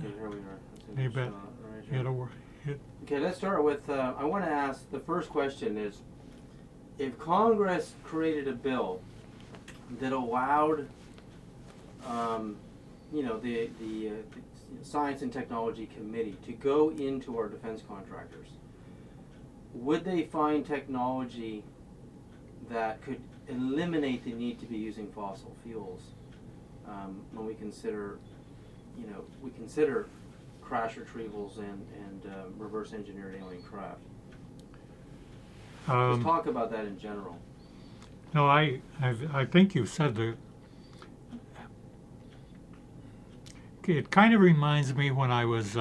Okay, here we are. That's a You good bet. shot right here. It, Okay, let's start with, I want to ask, the first question is, if Congress created a bill that allowed, the Science and Technology Committee to go into our defense contractors, would they find technology that could eliminate the need to be using fossil fuels when we consider, we consider crash retrievals and reverse engineered alien craft? Just talk about that in general. no, I think you said that. It kind of reminds me when I was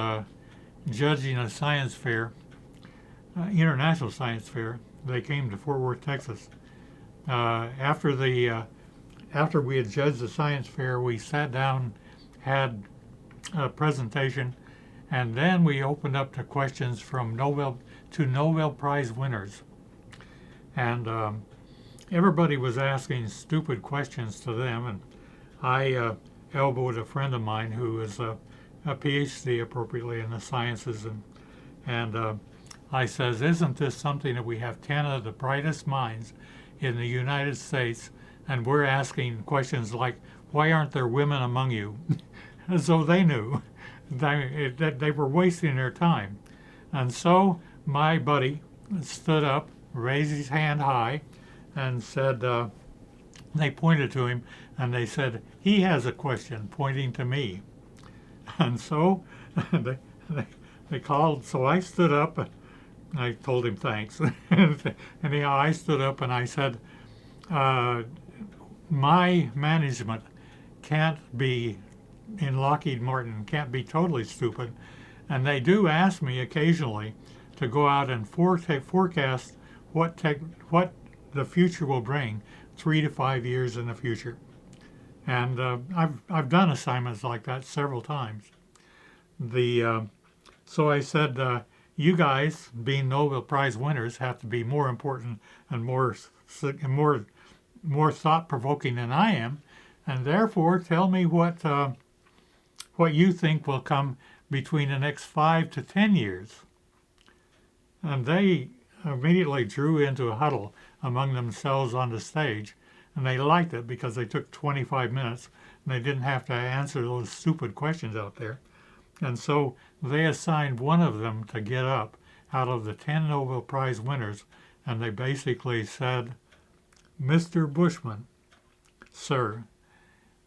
judging a science fair, international science fair. They came to Fort Worth, Texas. After we had judged the science fair, we sat down, had a presentation, and then we opened up to questions from Nobel Prize winners, and everybody was asking stupid questions to them, and I elbowed a friend of mine who is a PhD appropriately in the sciences, and I says, isn't this something that we have 10 of the brightest minds in the United States, and we're asking questions like, why aren't there women among you? So they knew that they were wasting their time. And so my buddy stood up, raised his hand high, and said, they pointed to him, and they said, he has a question, pointing to me. And so they called, so I stood up, and I told him thanks. Anyhow, I stood up and I said, my management can't be, in Lockheed Martin, can't be totally stupid. And they do ask me occasionally to go out and forecast what the future will bring 3 to 5 years in the future. And I've done assignments like that several times. So I said, you guys, being Nobel Prize winners, have to be more important and more thought-provoking than I am, and therefore tell me what you think will come between the next 5 to 10 years. And they immediately drew into a huddle among themselves on the stage, and they liked it because they took 25 minutes and they didn't have to answer those stupid questions out there. And so they assigned one of them to get up out of the 10 Nobel Prize winners, and they basically said, Mr. Bushman, sir,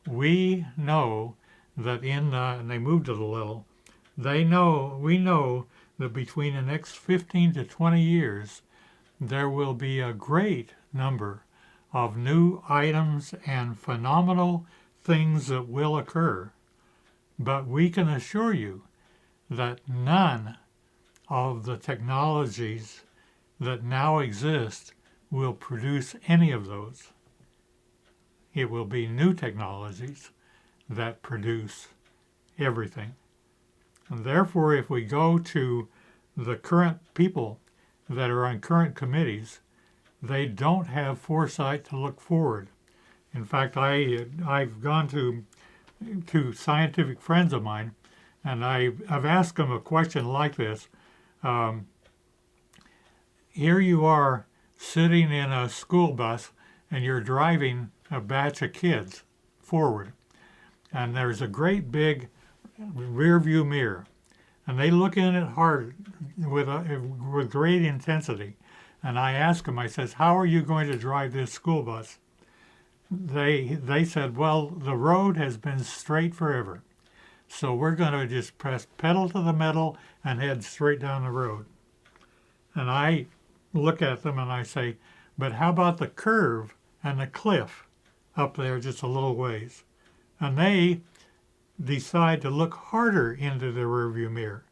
we know that and they moved it a little, we know that between the next 15 to 20 years, there will be a great number of new items and phenomenal things that will occur. But we can assure you that none of the technologies that now exist will produce any of those. It will be new technologies that produce everything. And therefore, if we go to the current people that are on current committees, they don't have foresight to look forward. In fact, I've gone to scientific friends of mine, and I've asked them a question like this. Here you are sitting in a school bus, and you're driving a batch of kids forward, and there's a great big rear view mirror, and they look in it hard with great intensity. And I asked them, I says, how are you going to drive this school bus? They said, well, the road has been straight forever. So we're going to just press pedal to the metal and head straight down the road. And I look at them and I say, but how about the curve and the cliff up there just a little ways? And they decide to look harder into the rearview mirror.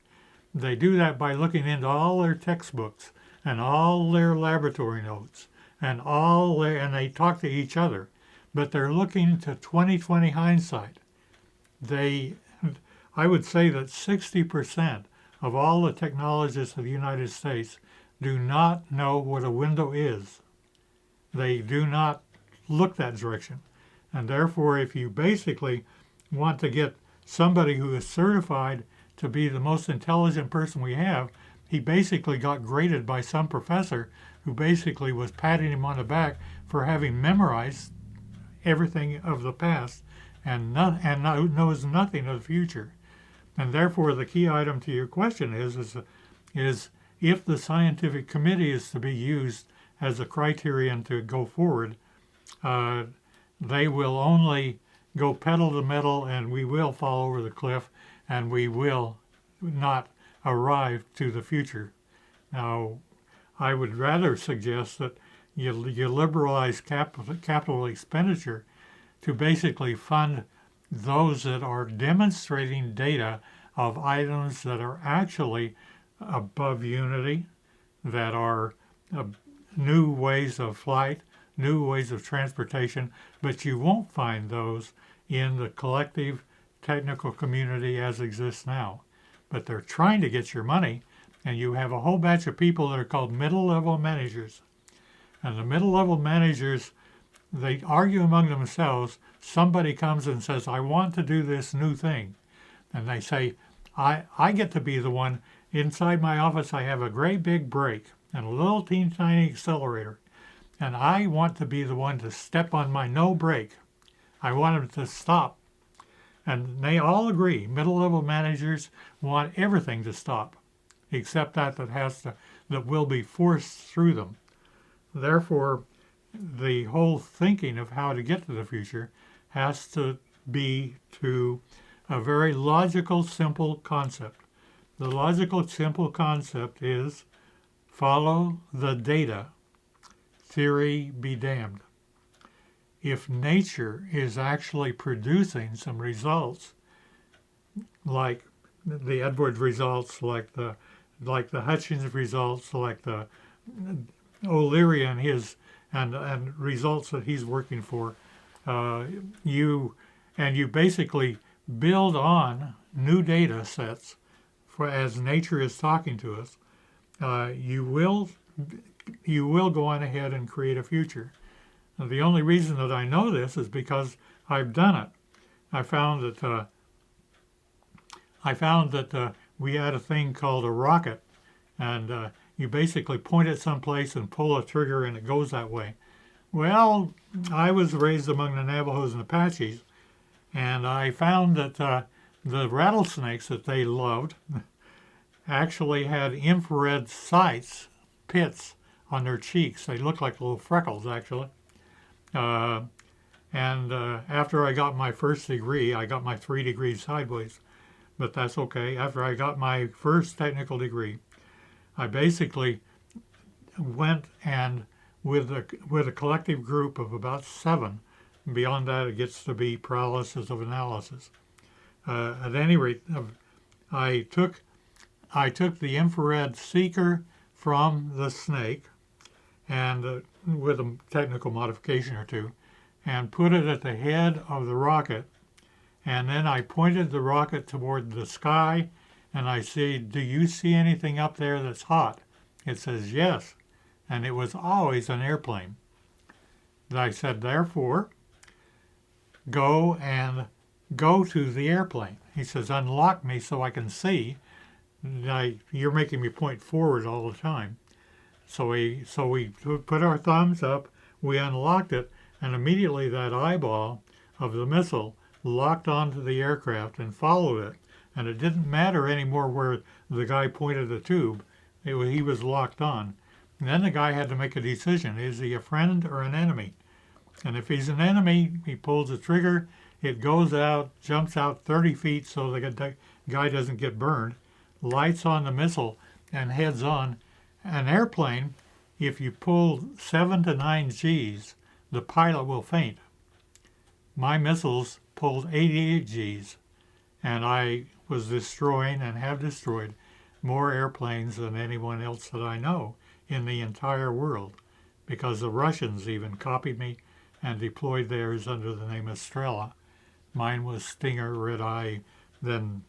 They do that by looking into all their textbooks and all their laboratory notes and they talk to each other, but they're looking to 20/20 hindsight. I would say that 60% of all the technologists of the United States do not know what a window is. They do not look that direction. And therefore, if you basically want to get somebody who is certified to be the most intelligent person we have. He basically got graded by some professor who basically was patting him on the back for having memorized everything of the past and knows nothing of the future. And therefore, the key item to your question is if the scientific committee is to be used as a criterion to go forward, they will only go pedal to the metal, and we will fall over the cliff, and we will not arrive to the future. Now, I would rather suggest that you liberalize capital expenditure to basically fund those that are demonstrating data of items that are actually above unity, that are new ways of flight, new ways of transportation, but you won't find those in the collective technical community as exists now. But they're trying to get your money, and you have a whole batch of people that are called middle-level managers. And the middle-level managers, they argue among themselves. Somebody comes and says, I want to do this new thing. And they say, I get to be the one. Inside my office, I have a great big brake and a little teeny tiny accelerator. And I want to be the one to step on my no brake. I want them to stop. And they all agree. Middle-level managers want everything to stop, except that will be forced through them. Therefore, the whole thinking of how to get to the future has to be to a very logical, simple concept. The logical, simple concept is follow the data. Theory be damned. If nature is actually producing some results, like the Edwards results, like the Hutchins results, like the O'Leary and his and results that he's working for, you basically build on new data sets for as nature is talking to us. You will go on ahead and create a future. Now, the only reason that I know this is because I've done it. I found that we had a thing called a rocket, and you basically point it someplace and pull a trigger, and it goes that way. Well, I was raised among the Navajos and Apaches, and I found that the rattlesnakes that they loved actually had infrared sights, pits on their cheeks. They looked like little freckles, actually. After I got my first degree, I got my 3 degrees sideways, but that's okay. After I got my first technical degree, I basically went and with a collective group of about 7. Beyond that, it gets to be paralysis of analysis. At any rate, I took the infrared seeker from the snake, and with a technical modification or two, and put it at the head of the rocket, and then I pointed the rocket toward the sky, and I said, do you see anything up there that's hot? It says yes, and it was always an airplane. And I said, therefore, go to the airplane. He says, unlock me so I can see. You're making me point forward all the time. So we put our thumbs up, we unlocked it, and immediately that eyeball of the missile locked onto the aircraft and followed it. And it didn't matter anymore where the guy pointed the tube. He was locked on. And then the guy had to make a decision. Is he a friend or an enemy? And if he's an enemy, he pulls the trigger, it goes out, jumps out 30 feet so the guy doesn't get burned, lights on the missile, and heads on. An airplane, if you pull 7 to 9 Gs, the pilot will faint. My missiles pulled 88 Gs, and I was destroying and have destroyed more airplanes than anyone else that I know in the entire world, because the Russians even copied me and deployed theirs under the name of Strela. Mine was Stinger, Red Eye, then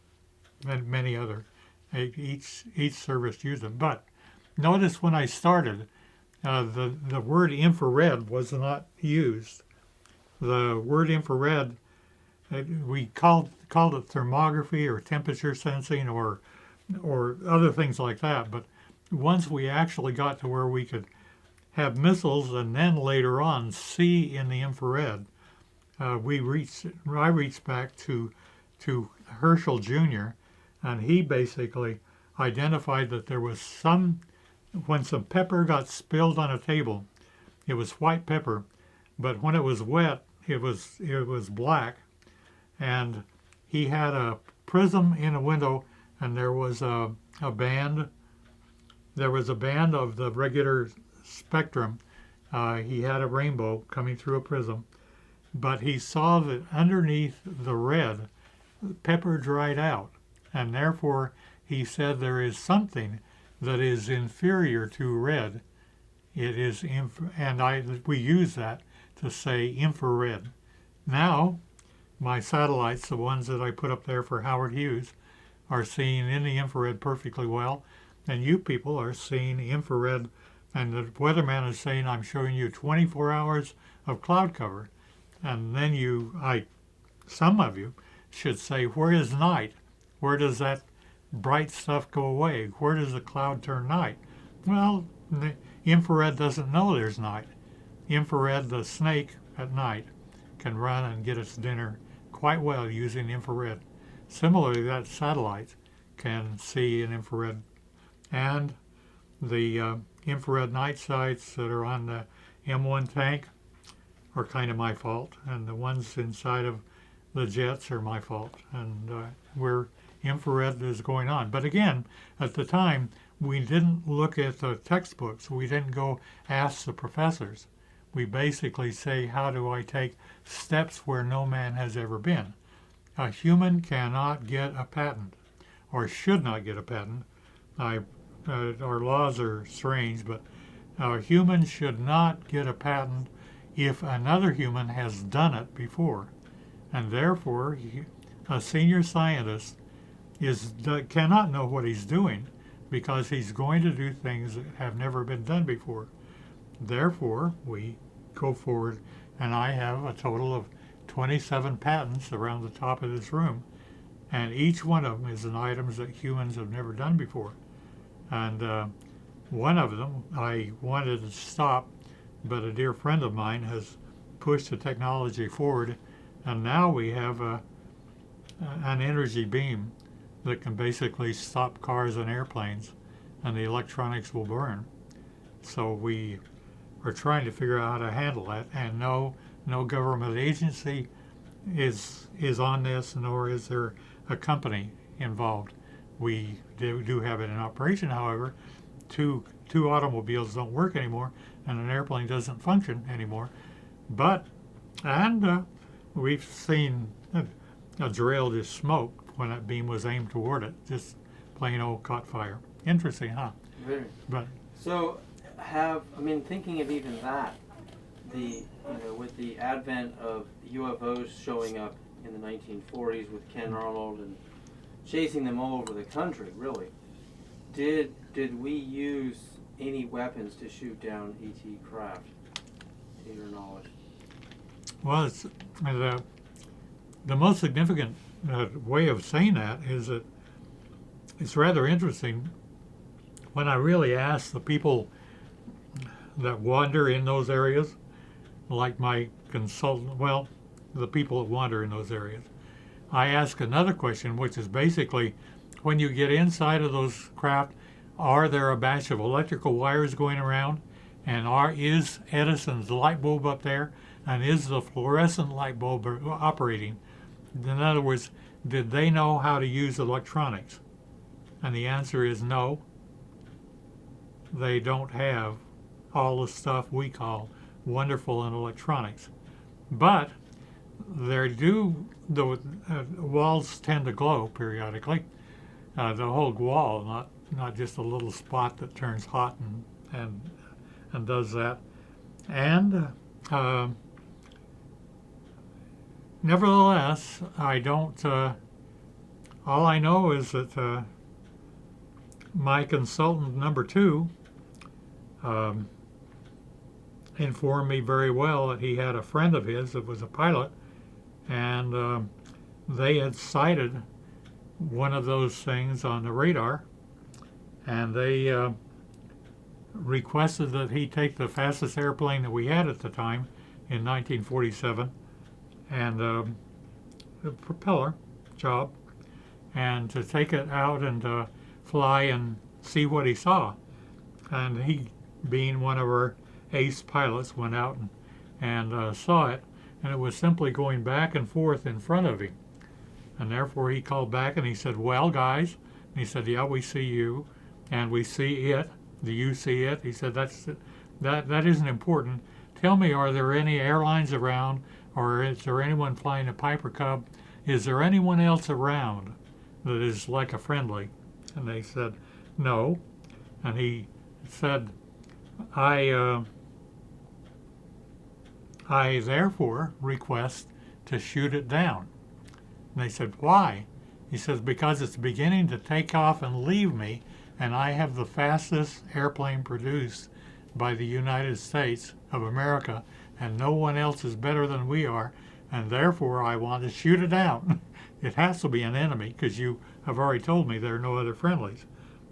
many other. Each service used them. But notice when I started, the word infrared was not used. The word infrared we called it thermography or temperature sensing or other things like that. But once we actually got to where we could have missiles and then later on see in the infrared, I reached back to Herschel Jr. and he basically identified that there was when some pepper got spilled on a table, it was white pepper, but when it was wet, it was black, and he had a prism in a window, and there was a band. There was a band of the regular spectrum. He had a rainbow coming through a prism, but he saw that underneath the red, pepper dried out, and therefore he said there is something that is inferior to red. It is, we use that to say infrared. Now, my satellites, the ones that I put up there for Howard Hughes, are seeing in the infrared perfectly well, and you people are seeing infrared, and the weatherman is saying I'm showing you 24 hours of cloud cover, and then some of you should say, where is night? Where does that bright stuff go away? Where does the cloud turn night? Well, the infrared doesn't know there's night. Infrared, the snake at night, can run and get its dinner quite well using infrared. Similarly, that satellite can see in infrared. And the infrared night sights that are on the M1 tank are kind of my fault, and the ones inside of the jets are my fault, and where infrared is going on. But again, at the time, we didn't look at the textbooks. We didn't go ask the professors. We basically say, how do I take steps where no man has ever been? A human cannot get a patent, or should not get a patent. Our laws are strange, but a human should not get a patent if another human has done it before. And therefore, a senior scientist cannot know what he's doing because he's going to do things that have never been done before. Therefore, we go forward, and I have a total of 27 patents around the top of this room, and each one of them is in items that humans have never done before. And one of them I wanted to stop, but a dear friend of mine has pushed the technology forward, and now we have an energy beam that can basically stop cars and airplanes, and the electronics will burn. So we are trying to figure out how to handle that, and no government agency is on this, nor is there a company involved. We do have it in operation, however. Two automobiles don't work anymore, and an airplane doesn't function anymore. And we've seen a drill just smoke when that beam was aimed toward it, just plain old caught fire. Interesting, huh? Very. But so, thinking of even that, with the advent of UFOs showing up in the 1940s with Ken Arnold and chasing them all over the country, really, did we use any weapons to shoot down ET craft, to your knowledge? well, it's the most significant way of saying that is that it's rather interesting when I really ask the people that wander in those areas, like my consultant, the people that wander in those areas, I ask another question, which is basically, when you get inside of those craft, are there a batch of electrical wires going around? And is Edison's light bulb up there? And is the fluorescent light bulb operating? In other words, did they know how to use electronics? And the answer is no. They don't have all the stuff we call wonderful in electronics. But the walls tend to glow periodically. The whole wall, not just a little spot that turns hot and does that. And nevertheless, I don't. All I know is that my consultant number 2 informed me very well that he had a friend of his that was a pilot, and they had sighted one of those things on the radar, and they requested that he take the fastest airplane that we had at the time in 1947, and the propeller job, and to take it out and fly and see what he saw. And he, being one of our ace pilots, went out and saw it, and it was simply going back and forth in front of him. And therefore he called back and he said, "Well, guys," and he said, "Yeah, we see you, and we see it. Do you see it?" He said, that isn't important. Tell me, are there any airlines around, or is there anyone flying a Piper Cub? Is there anyone else around that is like a friendly?" And they said, "No." And he said, I therefore request to shoot it down." And they said, "Why?" He says, "Because it's beginning to take off and leave me, and I have the fastest airplane produced by the United States of America, and no one else is better than we are, and therefore I want to shoot it down. It has to be an enemy, because you have already told me there are no other friendlies."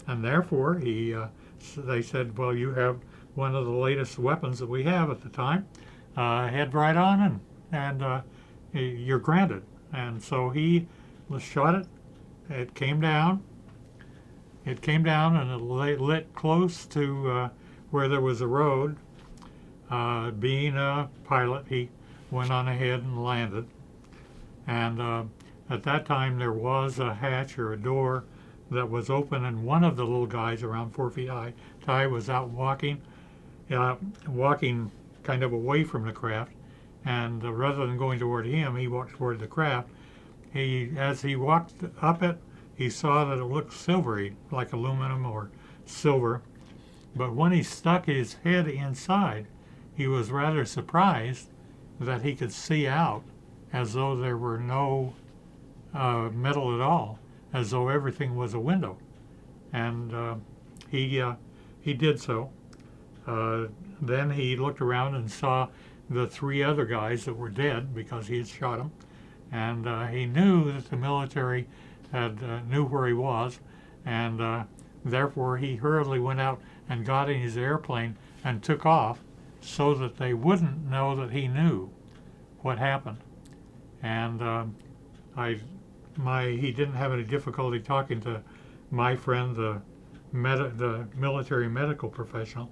And therefore they said, "Well, you have one of the latest weapons that we have at the time. Head right on, and you're granted." And so he shot it. It came down. It came down, and it lit close to where there was a road. Being a pilot, he went on ahead and landed. And at that time, there was a hatch or a door that was open, and one of the little guys, around 4 feet high, Ty, was out walking kind of away from the craft. And rather than going toward him, he walked toward the craft. As he walked up it, he saw that it looked silvery, like aluminum or silver. But when he stuck his head inside, he was rather surprised that he could see out, as though there were no metal at all, as though everything was a window. And he did so. Then he looked around and saw the 3 other guys that were dead because he had shot them. And he knew that the military knew where he was, and therefore he hurriedly went out and got in his airplane and took off so that they wouldn't know that he knew what happened. And he didn't have any difficulty talking to my friend, the military medical professional,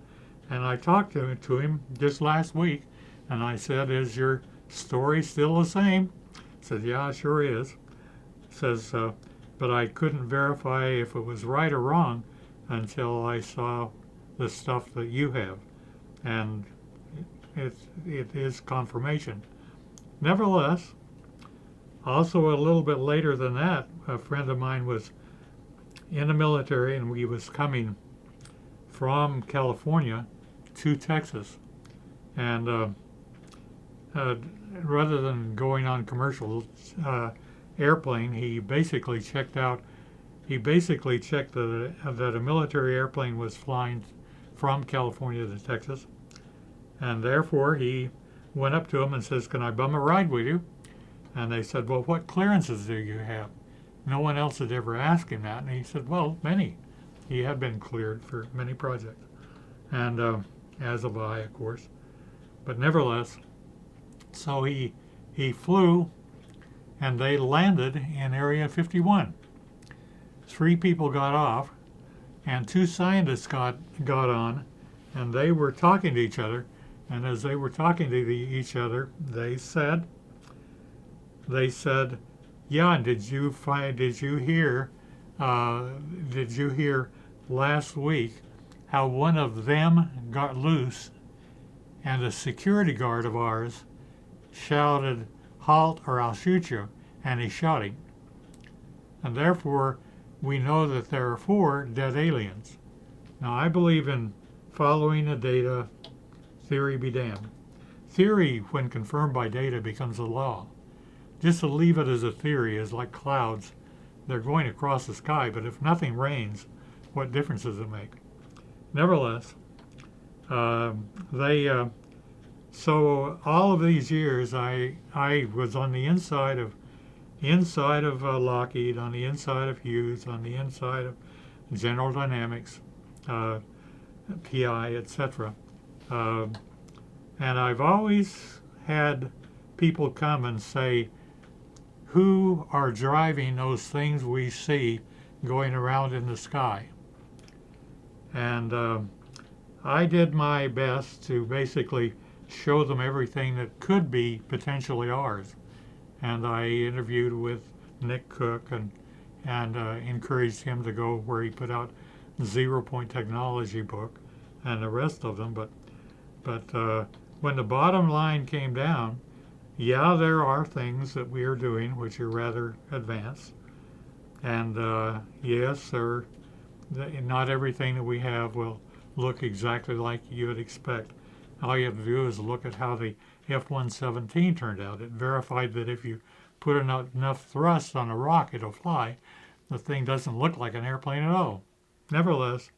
and I talked to him just last week, and I said, "Is your story still the same?" He said, "Yeah, it sure is." Says, "But I couldn't verify if it was right or wrong until I saw the stuff that you have, and it is confirmation." Nevertheless, also a little bit later than that, a friend of mine was in the military, and he was coming from California to Texas, and rather than going on commercial airplane, he basically checked that a military airplane was flying from California to Texas, and therefore he went up to him and says, "Can I bum a ride with you?" And they said, "Well, what clearances do you have?" No one else had ever asked him that, and he said, "Well, many." He had been cleared for many projects, and as have I, of course. But nevertheless, so he flew, and they landed in Area 51. 3 people got off, and 2 scientists got on, and they were talking to each other. And as they were talking to each other, they said, "Yeah, did you hear last week how one of them got loose, and a security guard of ours shouted, 'Halt or I'll shoot you,' and he shot him. And therefore, we know that there are 4 dead aliens." Now, I believe in following the data. Theory be damned. Theory, when confirmed by data, becomes a law. Just to leave it as a theory is like clouds. They're going across the sky, but if nothing rains, what difference does it make? Nevertheless, so all of these years, I was on the inside of inside of Lockheed, on the inside of Hughes, on the inside of General Dynamics, uh, PI, etc. And I've always had people come and say, who are driving those things we see going around in the sky? And I did my best to basically show them everything that could be potentially ours. And I interviewed with Nick Cook and encouraged him to go where he put out Zero Point Technology book and the rest of them. But when the bottom line came down, yeah, there are things that we are doing which are rather advanced. And yes, not everything that we have will look exactly like you would expect. All you have to do is look at how the F-117 turned out. It verified that if you put enough thrust on a rock, it'll fly. The thing doesn't look like an airplane at all. Nevertheless,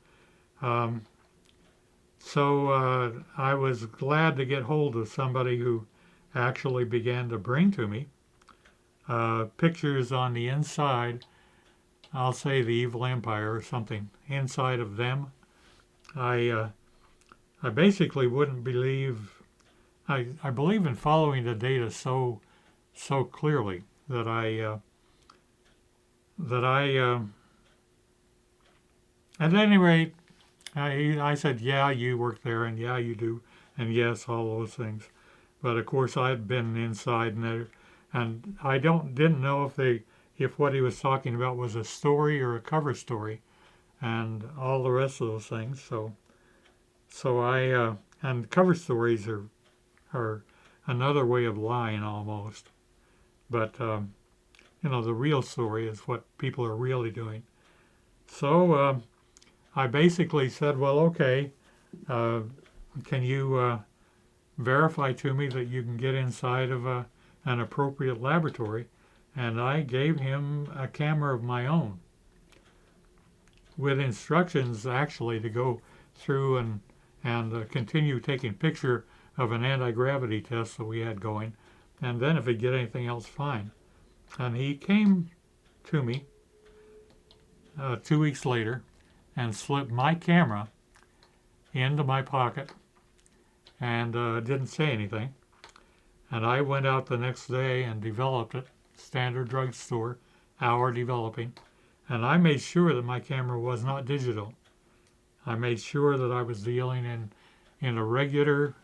I was glad to get hold of somebody who actually began to bring to me pictures on the inside. I'll say the Evil Empire or something inside of them. I basically wouldn't believe. I believe in following the data so clearly that at any rate, I said, yeah, you work there, and yeah, you do, and yes, all those things. But of course, I'd been inside, and I didn't know if what he was talking about was a story or a cover story, and all the rest of those things. And cover stories are another way of lying almost. But the real story is what people are really doing. So I basically said, well, okay, can you verify to me that you can get inside of an appropriate laboratory? And I gave him a camera of my own with instructions actually to go through and continue taking picture of an anti-gravity test that we had going, and then if he'd get anything else, fine. And he came to me 2 weeks later and slipped my camera into my pocket and didn't say anything. And I went out the next day and developed it, standard drugstore, hour developing, and I made sure that my camera was not digital. I made sure that I was dealing in a regular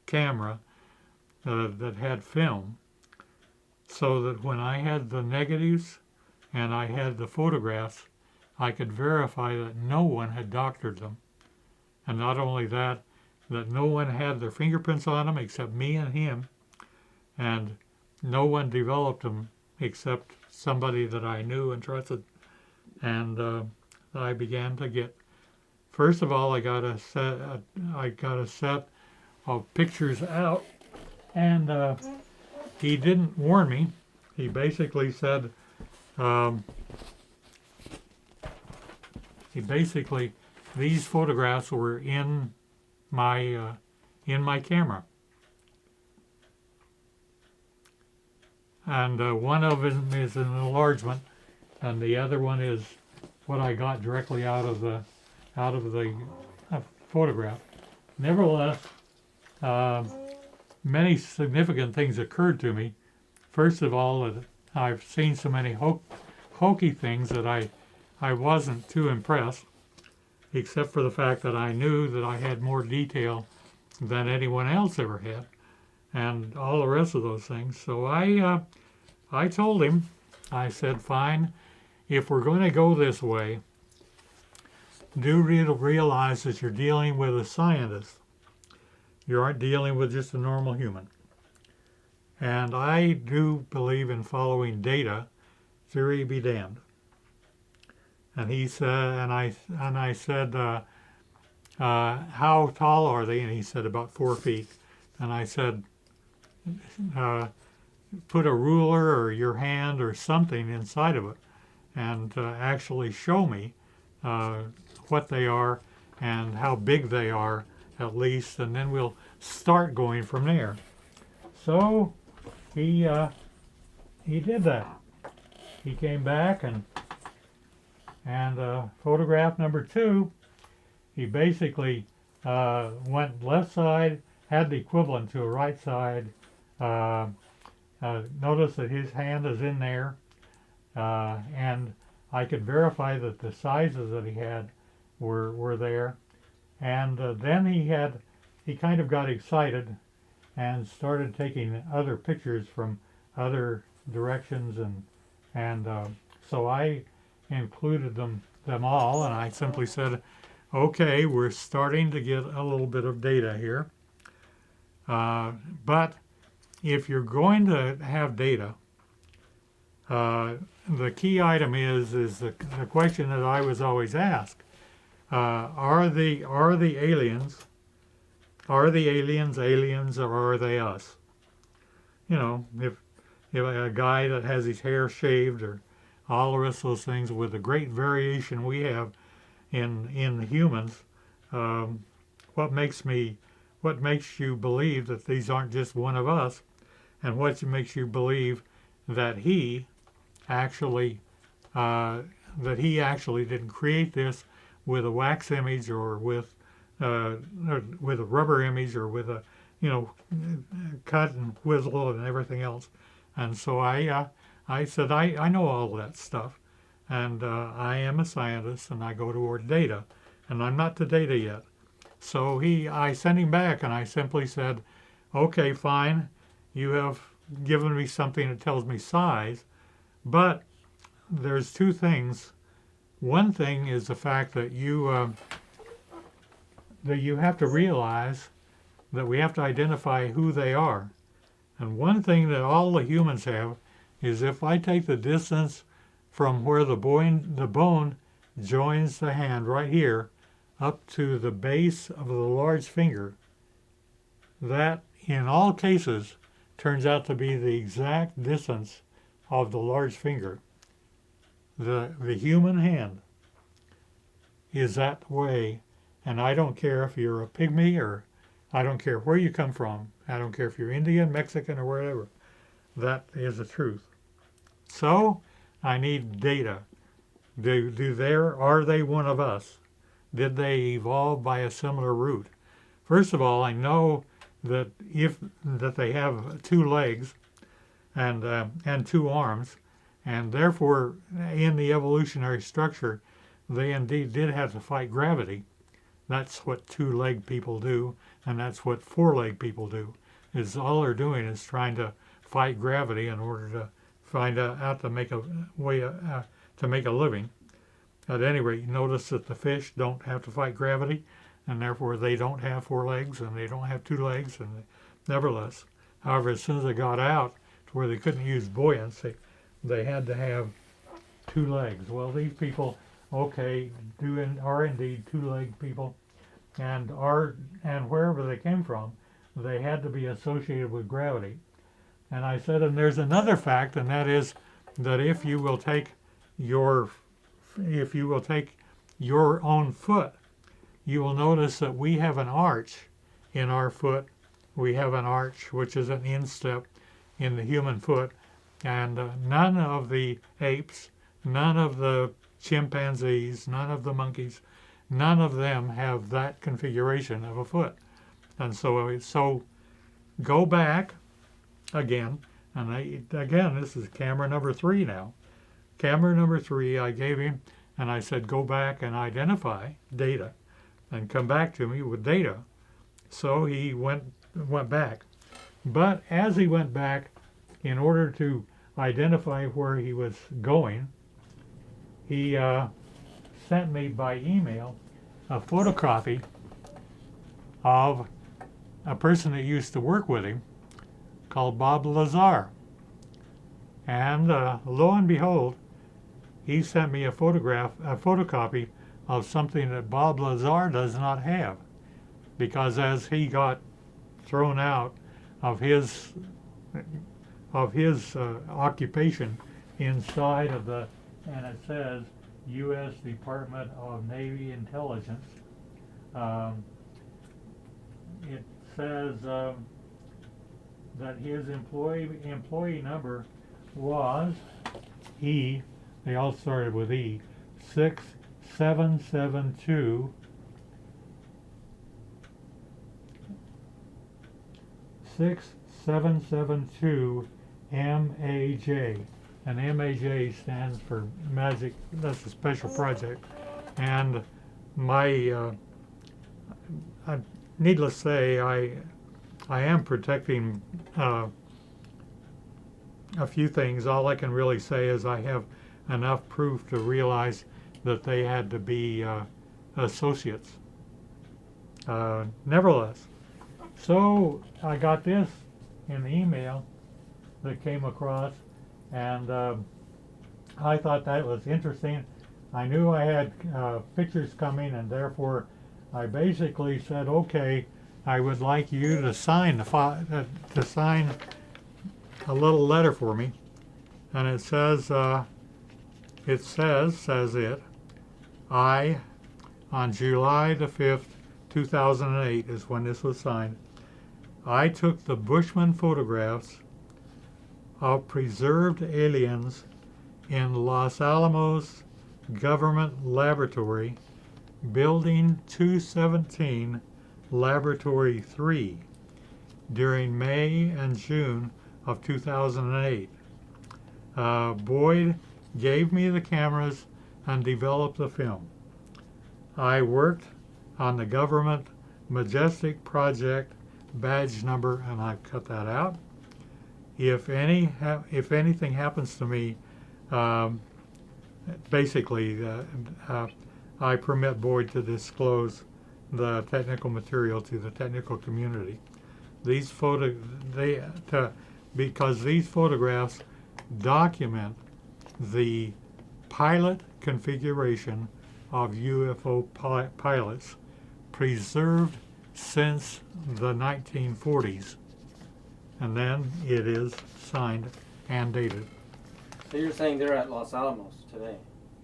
camera that had film, so that when I had the negatives and I had the photographs, I could verify that no one had doctored them. And not only that no one had their fingerprints on them except me and him, and no one developed them except somebody that I knew and trusted. And I began to get, first of all, I got a set of pictures out, and he didn't warn me. He basically said, these photographs were in my camera, and one of them is an enlargement, and the other one is what I got directly out of the photograph. Nevertheless, many significant things occurred to me. First of all, that I've seen so many hokey things that I wasn't too impressed, except for the fact that I knew that I had more detail than anyone else ever had, and all the rest of those things. So I told him, I said, fine, if we're going to go this way, do realize that you're dealing with a scientist. You aren't dealing with just a normal human. And I do believe in following data, theory be damned. And he said, and I said, how tall are they? And he said about 4 feet. And I said, put a ruler or your hand or something inside of it, and actually show me what they are and how big they are at least, and then we'll start going from there. So he he did that. He came back and photograph number 2, he basically went left side, had the equivalent to a right side. Notice that his hand is in there, and I could verify that the sizes that he had were there. And then he kind of got excited and started taking other pictures from other directions, and so I included them all, and I simply said, okay, we're starting to get a little bit of data here, but if you're going to have data, the key item is the question that I was always asked: are the aliens aliens, or are they us? You know, if a guy that has his hair shaved, or all the rest of those things, with the great variation we have in humans, what makes you believe that these aren't just one of us, and what makes you believe that he actually didn't create this with a wax image, or with a rubber image, or with a cut and whistle and everything else. And so I said, I know all that stuff, and I am a scientist, and I go toward data, and I'm not to data yet. So I sent him back, and I simply said, okay, fine, you have given me something that tells me size, but there's 2 things. One thing is the fact that you have to realize that we have to identify who they are. And one thing that all the humans have is, if I take the distance from where the bone joins the hand right here up to the base of the large finger, that in all cases turns out to be the exact distance of the large finger. The human hand is that way, and I don't care if you're a pygmy, or I don't care where you come from. I don't care if you're Indian, Mexican, or wherever. That is the truth. So I need data. Are they one of us? Did they evolve by a similar route? First of all, I know that they have 2 legs and 2 arms, and therefore in the evolutionary structure they indeed did have to fight gravity. That's what 2-legged people do, and that's what 4-legged people do. Is all they're doing is trying to fight gravity in order to find out to make a way to make a living. At any rate, notice that the fish don't have to fight gravity, and therefore they don't have 4 legs, and they don't have 2 legs, and nevertheless. However, as soon as they got out to where they couldn't use buoyancy, they had to have 2 legs. Well, these people, okay, are indeed 2-legged people, and wherever they came from, they had to be associated with gravity. And I said, and there's another fact, and that is that if you will take your own foot, you will notice that we have an arch in our foot. We have an arch, which is an instep in the human foot, and none of the apes, none of the chimpanzees, none of the monkeys, none of them have that configuration of a foot. And so go back again, and again, this is camera number 3 now. Camera number 3, I gave him, and I said, go back and identify data, and come back to me with data. So he went back. But as he went back, in order to identify where he was going, he sent me by email a photocopy of a person that used to work with him called Bob Lazar. And lo and behold, he sent me a photocopy of something that Bob Lazar does not have, because as he got thrown out of his occupation inside of and it says U.S. Department of Navy Intelligence. It says that his employee number was E, they all started with E, 6772 6772 MAJ. And MAJ stands for Magic, that's a special project. And my, needless to say, I am protecting a few things. All I can really say is I have enough proof to realize that they had to be associates. Nevertheless, so I got this in the email that came across, and I thought that was interesting. I knew I had pictures coming, and therefore I basically said, okay, I would like you to sign to sign a little letter for me, and it says I, on July the 5th, 2008 is when this was signed, I took the Bushman photographs of preserved aliens in Los Alamos Government Laboratory, Building 217, Laboratory 3, during May and June of 2008. Boyd gave me the cameras and developed the film. I worked on the government Majestic Project badge number, and I've cut that out. If anything happens to me, basically, I permit Boyd to disclose the technical material to the technical community. Because these photographs document the pilot configuration of UFO pilots preserved since the 1940s. And then it is signed and dated. So you're saying they're at Los Alamos today?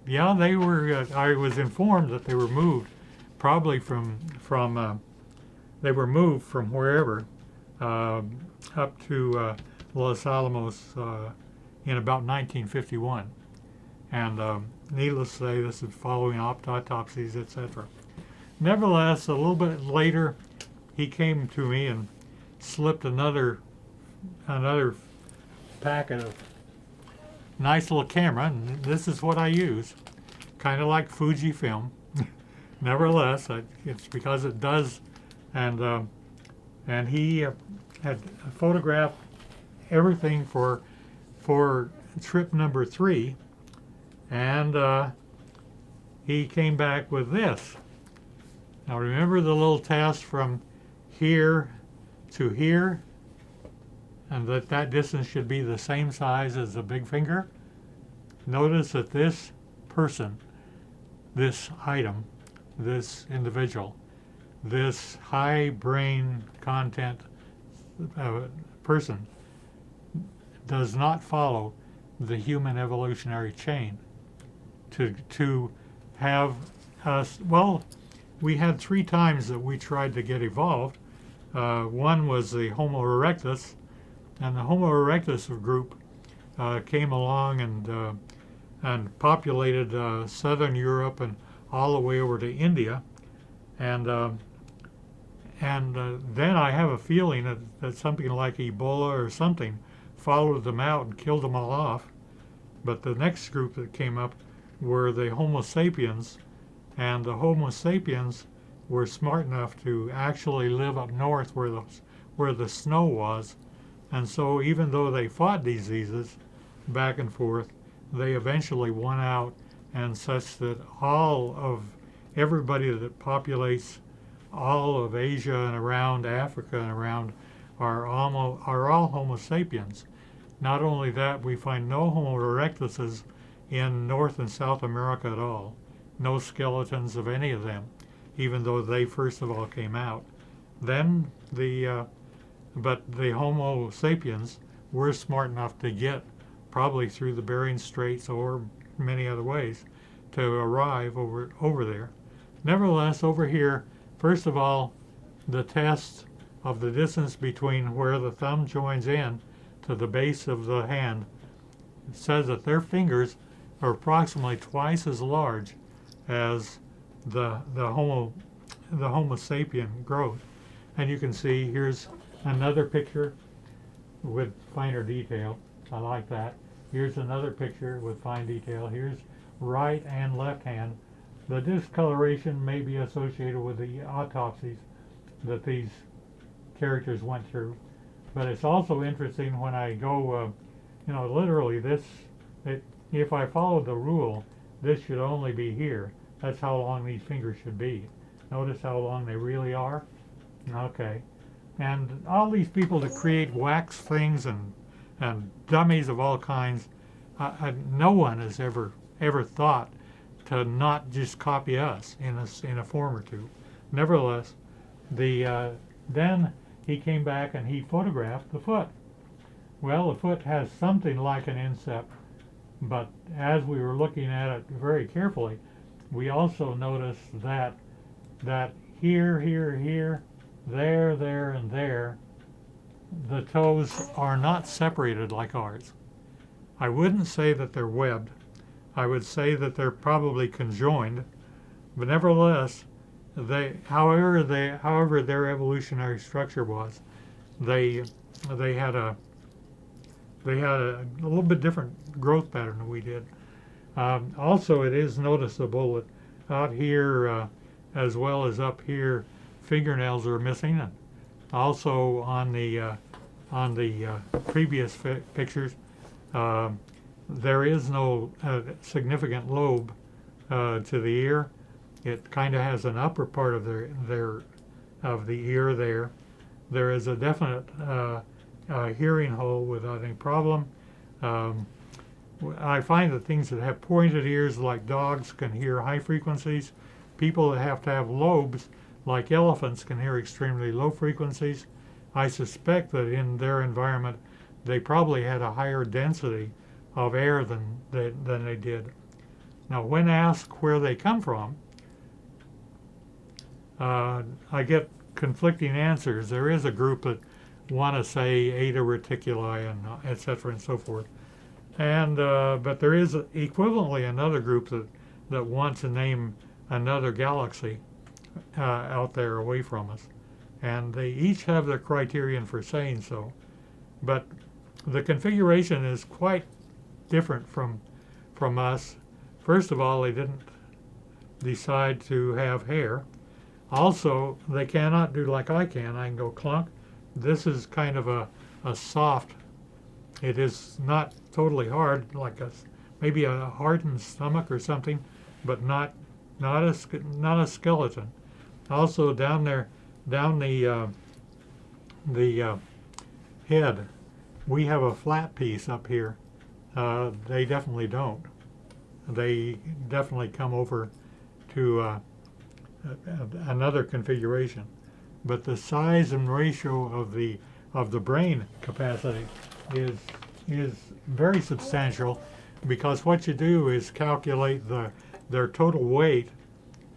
Yeah, they were. I was informed that they were moved, probably from they were moved from wherever up to Los Alamos in about 1951. And needless to say, this is following autopsies, etc. Nevertheless, a little bit later, he came to me and slipped another packet of nice little camera, and this is what I use, kind of like Fujifilm. Nevertheless, it's because it does, and he had photographed everything for trip number 3, and he came back with this. Now remember the little test from here to here, and that distance should be the same size as the big finger? Notice that this person, this item, this individual, this high brain content person does not follow the human evolutionary chain. To have us, well, we had 3 times that we tried to get evolved. One was the Homo erectus, and the Homo erectus group came along and populated southern Europe and all the way over to India, and then I have a feeling that something like Ebola or something followed them out and killed them all off. But the next group that came up were the Homo sapiens, and the Homo sapiens were smart enough to actually live up north where the snow was, and so even though they fought diseases back and forth, they eventually won out, and such that all of everybody that populates all of Asia and around Africa and around are all Homo sapiens. Not only that, we find no Homo erectuses in North and South America at all. No skeletons of any of them, even though they first of all came out. Then but the Homo sapiens were smart enough to get, probably through the Bering Straits or many other ways, to arrive over there. Nevertheless, over here, first of all, the test of the distance between where the thumb joins in to the base of the hand It says that their fingers are approximately twice as large as the Homo sapien growth. And you can see here's another picture with finer detail. I like that. Here's another picture with fine detail. Here's right and left hand. The discoloration may be associated with the autopsies that these characters went through. But it's also interesting when I go, literally if I followed the rule, this should only be here. That's how long these fingers should be. Notice how long they really are? Okay. And all these people that create wax things and dummies of all kinds, no one has ever thought to not just copy us in a form or two. Nevertheless, then he came back and he photographed the foot. Well, the foot has something like an incept, but as we were looking at it very carefully, we also noticed that here, there, and there, the toes are not separated like ours. I wouldn't say that they're webbed. I would say that they're probably conjoined, but nevertheless, however their evolutionary structure was, they had a little bit different growth pattern than we did. Also, it is noticeable that out here, as well as up here, fingernails are missing, and also on the previous pictures, there is no significant lobe to the ear. It kind of has an upper part of of the ear there. There is a definite hearing hole without any problem. I find that things that have pointed ears, like dogs, can hear high frequencies. People that have to have lobes, like elephants, can hear extremely low frequencies. I suspect that in their environment, they probably had a higher density of air than they did. Now, when asked where they come from, I get conflicting answers. There is a group that want to say Eta Reticuli and etc. and so forth, and but there is equivalently another group that wants to name another galaxy out there away from us, and they each have their criterion for saying so. But the configuration is quite different from us. First of all, they didn't decide to have hair. Also, they cannot do like I can. I can go clunk. This is kind of a soft. It is not totally hard, like maybe a hardened stomach or something, but not a skeleton. Also, down the head, we have a flat piece up here. They definitely don't. They definitely come over to another configuration. But the size and ratio of the brain capacity is very substantial, because what you do is calculate their total weight,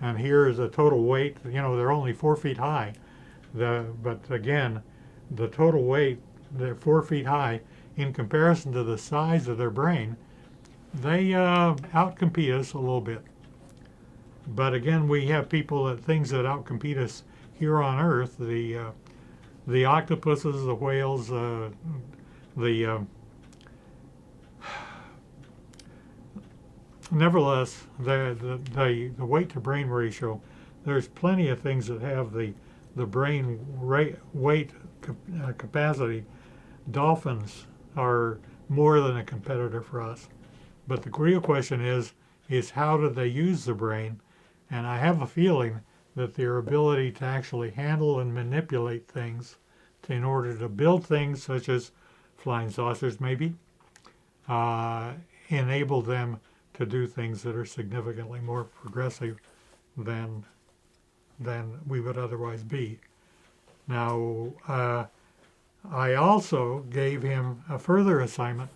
and here is a total weight. They're only 4 feet high. But again, the total weight, they're 4 feet high in comparison to the size of their brain. They outcompete us a little bit. But again, we have things that outcompete us here on Earth. The octopuses, the whales, nevertheless, the weight to brain ratio. There's plenty of things that have the brain weight capacity. Dolphins are more than a competitor for us. But the real question is how do they use the brain? And I have a feeling that their ability to actually handle and manipulate things in order to build things such as flying saucers maybe, enable them to do things that are significantly more progressive than we would otherwise be. Now, I also gave him a further assignment,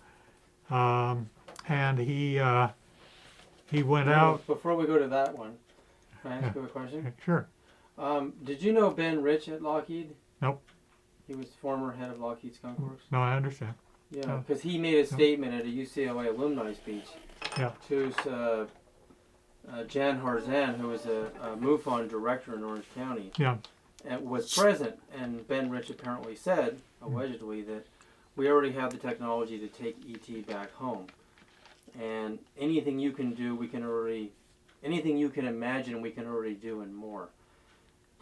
and he went out. Before we go to that one, can I ask you a question? Sure. Did you know Ben Rich at Lockheed? Nope. He was former head of Lockheed Skunk Works. No, I understand. Yeah, because he made a statement at a UCLA alumni speech Yeah. to Jan Harzan, who was a MUFON director in Orange County, Yeah. and was present. And Ben Rich apparently said, allegedly, that we already have the technology to take ET back home. And anything you can do, anything you can imagine, we can already do and more.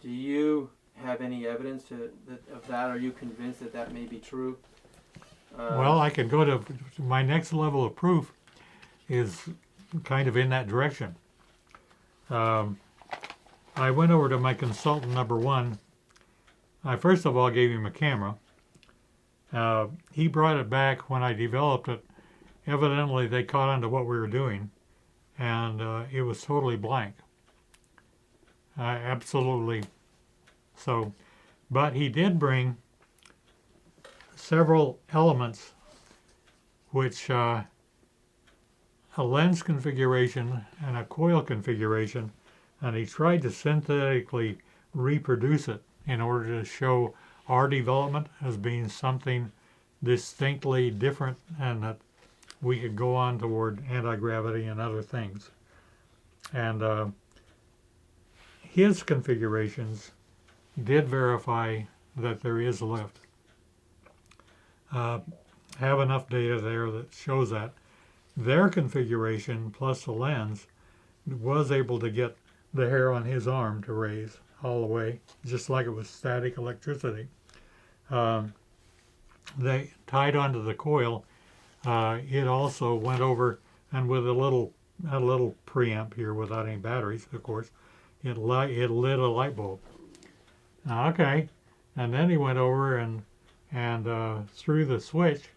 Do you have any evidence of that? Are you convinced that that may be true? Well, I could go to my next level of proof is kind of in that direction. I went over to my consultant number one. I first of all gave him a camera. He brought it back when I developed it. Evidently, they caught on to what we were doing, and it was totally blank. Absolutely. So, but he did bring several elements which a lens configuration and a coil configuration, and he tried to synthetically reproduce it in order to show our development as being something distinctly different and that we could go on toward anti-gravity and other things. And his configurations did verify that there is lift. Have enough data there that shows that. Their configuration plus the lens was able to get the hair on his arm to raise all the way, just like it was static electricity. They tied onto the coil. It also went over, and with a little preamp here without any batteries, of course, it lit a light bulb. Okay, and then he went over and threw the switch,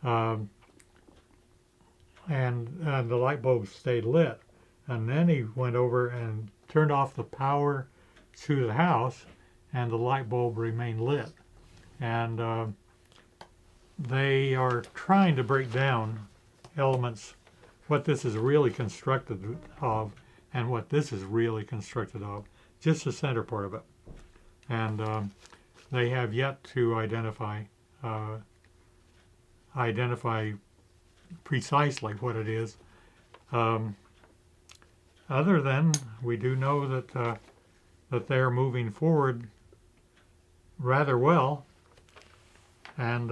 and the light bulb stayed lit. And then he went over and turned off the power to the house, and the light bulb remained lit. And they are trying to break down elements, what this is really constructed of, and what this is really constructed of, just the center part of it. And they have yet to identify precisely what it is. Other than we do know that they're moving forward rather well, and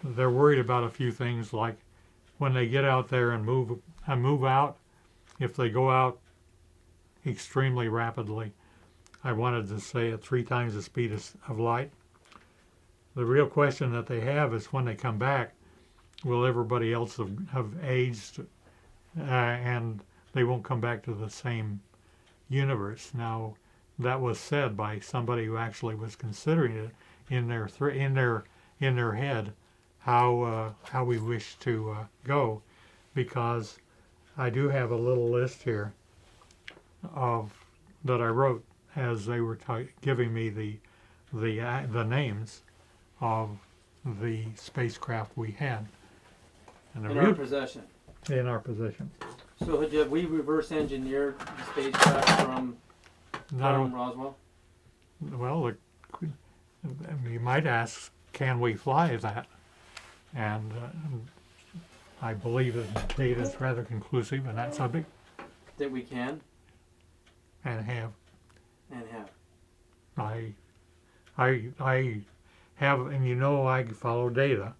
they're worried about a few things, like when they get out there and move out. If they go out extremely rapidly, I wanted to say at 3 times the speed of light. The real question that they have is when they come back, will everybody else have aged and they won't come back to the same universe? Now, that was said by somebody who actually was considering it in their head how we wish to go, because I do have a little list here that I wrote as they were giving me the names of the spacecraft we had. And in our possession. In our possession. So have we reverse engineered the spacecraft from Roswell? Well, you might ask, can we fly that? And I believe that the data is rather conclusive in that subject. That we can? And have. And have. I have, and you know I follow data.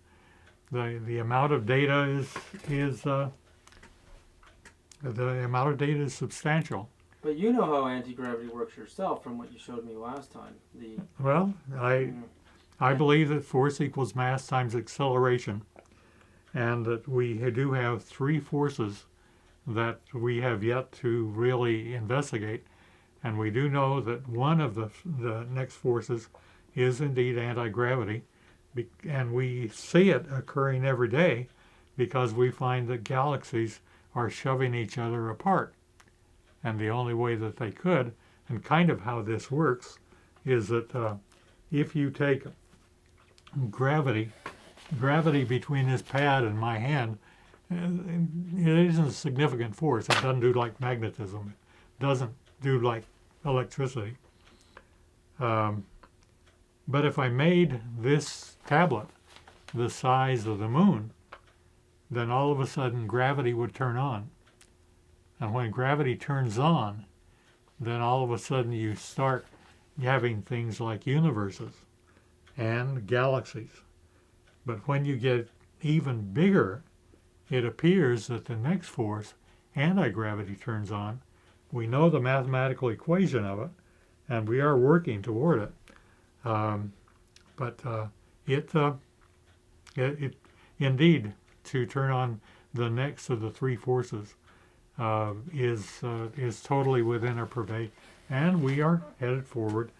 The amount of data is substantial. But you know how anti-gravity works yourself from what you showed me last time. Well, I believe that force equals mass times acceleration, and that we do have 3 forces that we have yet to really investigate. And we do know that one of the next forces is indeed anti-gravity, and we see it occurring every day because we find that galaxies are shoving each other apart. And the only way that they could, and kind of how this works, is that if you take gravity between this pad and my hand, it isn't a significant force. It doesn't do like magnetism. It doesn't do like electricity. But if I made this tablet the size of the moon, then all of a sudden gravity would turn on. And when gravity turns on, then all of a sudden you start having things like universes and galaxies. But when you get even bigger, it appears that the next force, anti-gravity, turns on. We know the mathematical equation of it, and we are working toward it. But it indeed, to turn on the next of the three forces is totally within our purvey, and we are headed forward.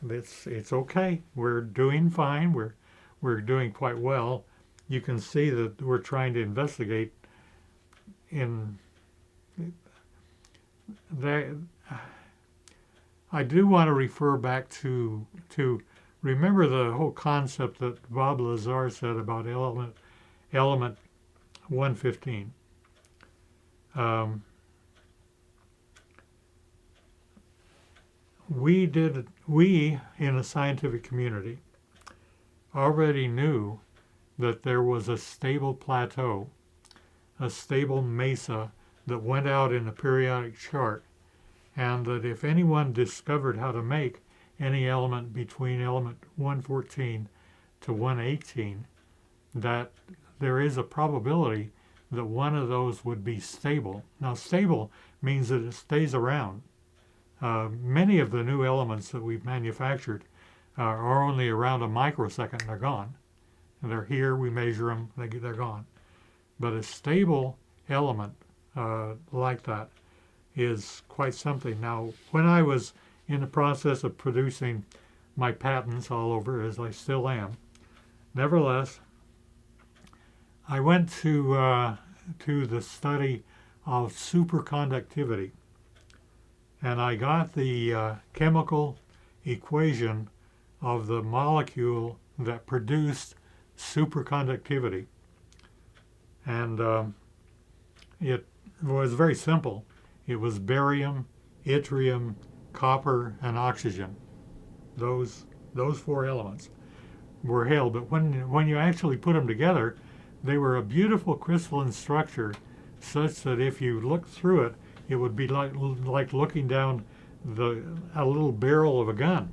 It's okay. We're doing fine. We're doing quite well. You can see that we're trying to investigate in that. I do want to refer back to remember the whole concept that Bob Lazar said about element 115. We in the scientific community already knew that there was a stable plateau, a stable mesa that went out in the periodic chart, and that if anyone discovered how to make any element between element 114 to 118, that there is a probability that one of those would be stable. Now, stable means that it stays around. Many of the new elements that we've manufactured are only around a microsecond and they're gone. And they're here, we measure them, they're gone. But a stable element like that is quite something. Now, when I was in the process of producing my patents all over, as I still am, nevertheless, I went to the study of superconductivity, and I got the chemical equation of the molecule that produced superconductivity. And it was very simple. It was barium, yttrium, copper, and oxygen. Those four elements were held. But when you actually put them together, they were a beautiful crystalline structure, such that if you looked through it, it would be like looking down a little barrel of a gun.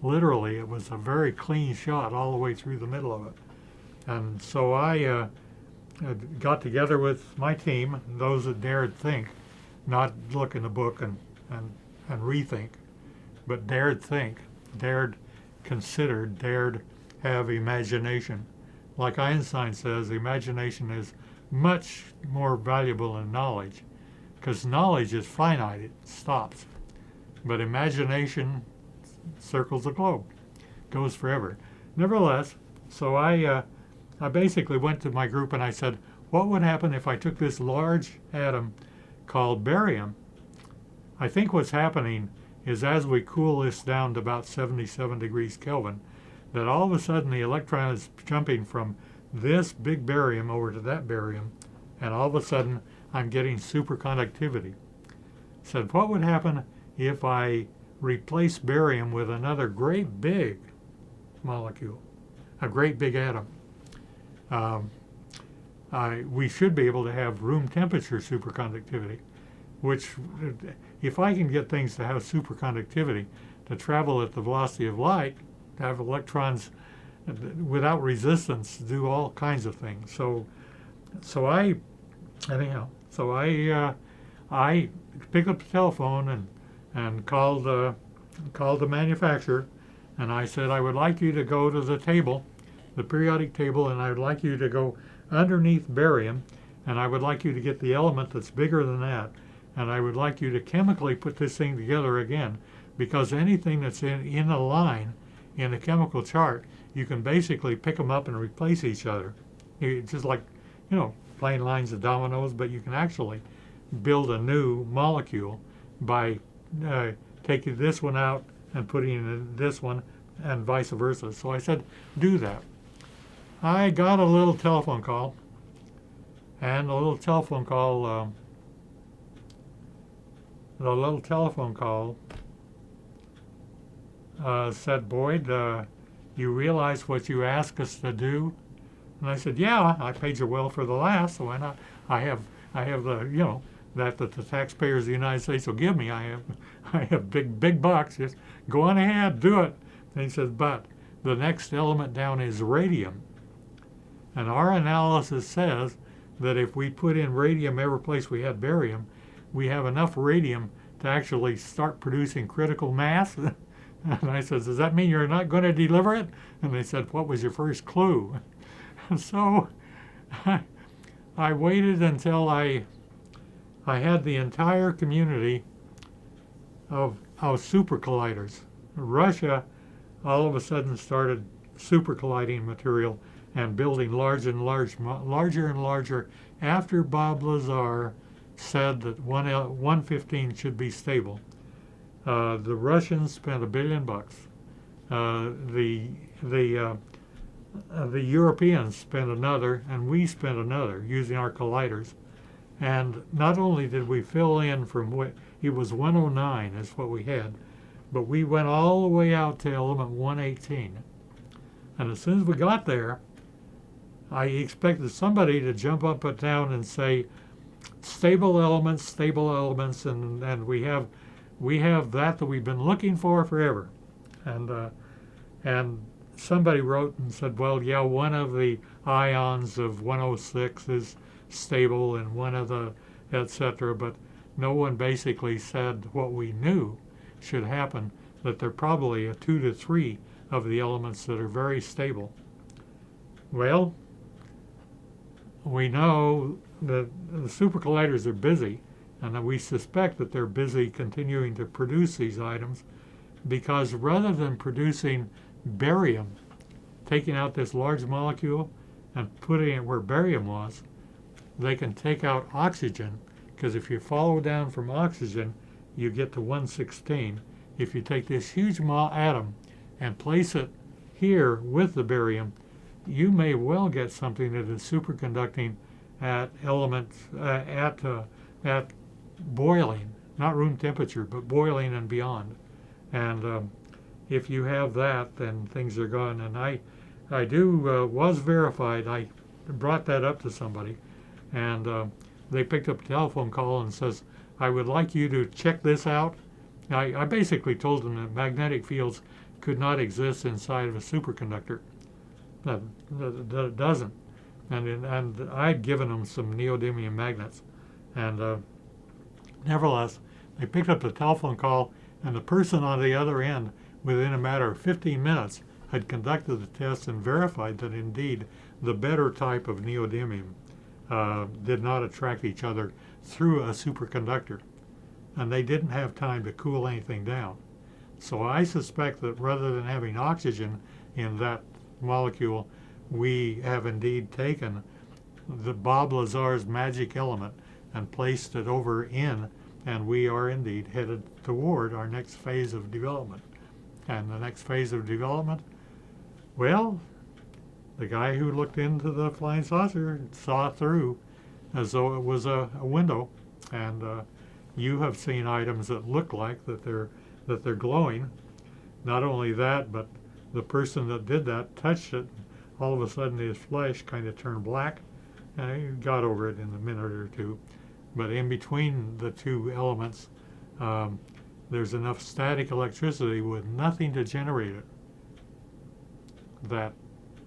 Literally, it was a very clean shot all the way through the middle of it. And so I got together with my team, those that dared think, not look in the book and rethink, but dared think, dared consider, dared have imagination. Like Einstein says, imagination is much more valuable than knowledge, because knowledge is finite, it stops. But imagination circles the globe, goes forever. Nevertheless, so I basically went to my group and I said, what would happen if I took this large atom called barium? I think what's happening is as we cool this down to about 77 degrees Kelvin, that all of a sudden the electron is jumping from this big barium over to that barium, and all of a sudden I'm getting superconductivity. Said, what would happen if I replace barium with another great big molecule, a great big atom? We should be able to have room temperature superconductivity, which, if I can get things to have superconductivity, to travel at the velocity of light, to have electrons without resistance, do all kinds of things. So I picked up the telephone and called the manufacturer, and I said, I would like you to go to the table, the periodic table, and I would like you to go underneath barium, and I would like you to get the element that's bigger than that, and I would like you to chemically put this thing together again, because anything that's in a line in the chemical chart, you can basically pick them up and replace each other. It's just like, playing lines of dominoes, but you can actually build a new molecule by taking this one out and putting in this one, and vice versa. So I said, do that. I got a little telephone call, and the little telephone call said, Boyd, you realize what you asked us to do? And I said, yeah, I paid you well for the last, so why not? I have the, that the taxpayers of the United States will give me. I have big bucks. Just go on ahead, do it. And he says, but the next element down is radium. And our analysis says that if we put in radium every place we had barium, we have enough radium to actually start producing critical mass. And I said, does that mean you're not going to deliver it? And they said, what was your first clue? And so I waited until I had the entire community of super colliders. Russia all of a sudden started super colliding material and building larger and larger after Bob Lazar said that 115 should be stable. The Russians spent $1 billion. The Europeans spent another, and we spent another using our colliders. And not only did we fill in from what it was 109 is what we had, but we went all the way out to element 118. And as soon as we got there, I expected somebody to jump up and down and say, stable elements, and we have that we've been looking for forever. And somebody wrote and said, well, yeah, one of the ions of 106 is stable and one of the etc. But no one basically said what we knew should happen, that there are probably 2 to 3 of the elements that are very stable. Well, we know that the super colliders are busy, and that we suspect that they're busy continuing to produce these items, because rather than producing barium, taking out this large molecule and putting it where barium was, they can take out oxygen, because if you follow down from oxygen, you get to 116. If you take this huge atom and place it here with the barium, you may well get something that is superconducting at at boiling, not room temperature, but boiling and beyond. And if you have that, then things are gone. And I was verified. I brought that up to somebody, and they picked up a telephone call and says, I would like you to check this out. I basically told them that magnetic fields could not exist inside of a superconductor. That it doesn't. And I'd given them some neodymium magnets. And nevertheless, they picked up the telephone call, and the person on the other end, within a matter of 15 minutes, had conducted the test and verified that indeed the better type of neodymium did not attract each other through a superconductor. And they didn't have time to cool anything down. So I suspect that rather than having oxygen in that molecule, we have indeed taken the Bob Lazar's magic element and placed it over in, and we are indeed headed toward our next phase of development. And the next phase of development, well, the guy who looked into the flying saucer saw through as though it was a window, and you have seen items that look like that they're glowing. Not only that, but the person that did that touched it. All of a sudden, his flesh kind of turned black, and he got over it in a minute or two. But in between the two elements, there's enough static electricity with nothing to generate it that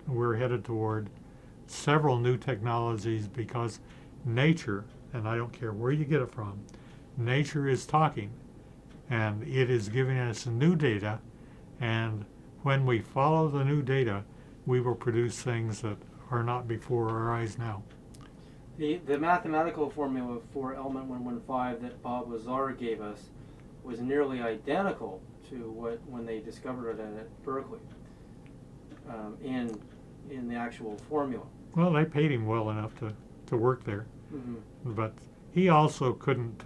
we're headed toward several new technologies, because nature, and I don't care where you get it from, nature is talking, and it is giving us new data, and when we follow the new data, we will produce things that are not before our eyes now. The mathematical formula for element 115 that Bob Lazar gave us was nearly identical to when they discovered it at Berkeley in the actual formula. Well, they paid him well enough to work there. Mm-hmm. But he also couldn't,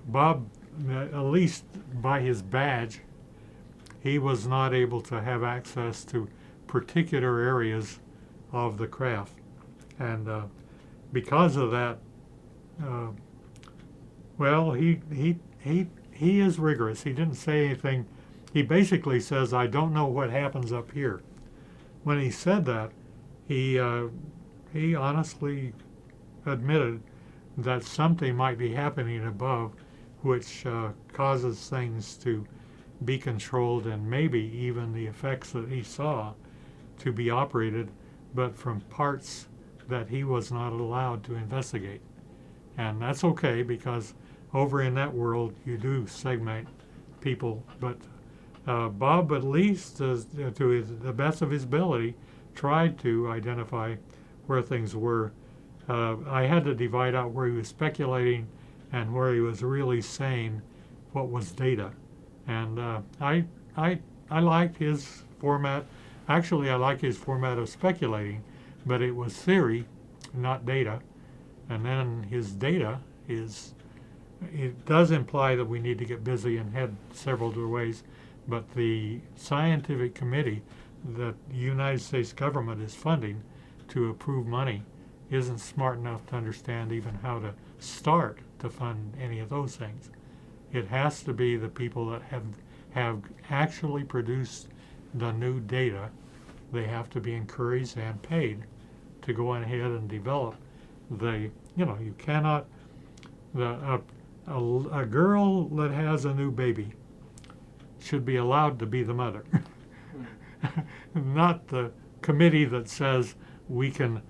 Bob, at least by his badge, he was not able to have access to particular areas of the craft. And because of that, well, he is rigorous. He didn't say anything he basically says, I don't know what happens up here. When he said that, he honestly admitted that something might be happening above which causes things to be controlled, and maybe even the effects that he saw to be operated, but from parts that he was not allowed to investigate. And that's okay, because over in that world you do segment people, but Bob, at least to the best of his ability, tried to identify where things were. I had to divide out where he was speculating and where he was really saying what was data. And I liked his format. Actually, I like his format of speculating, but it was theory, not data. And then his data is, it does imply that we need to get busy and head several other ways, but the scientific committee that the United States government is funding to approve money isn't smart enough to understand even how to start to fund any of those things. It has to be the people that have actually produced the new data. They have to be encouraged and paid to go on ahead and develop the, you cannot, a girl that has a new baby should be allowed to be the mother. Not the committee that says we can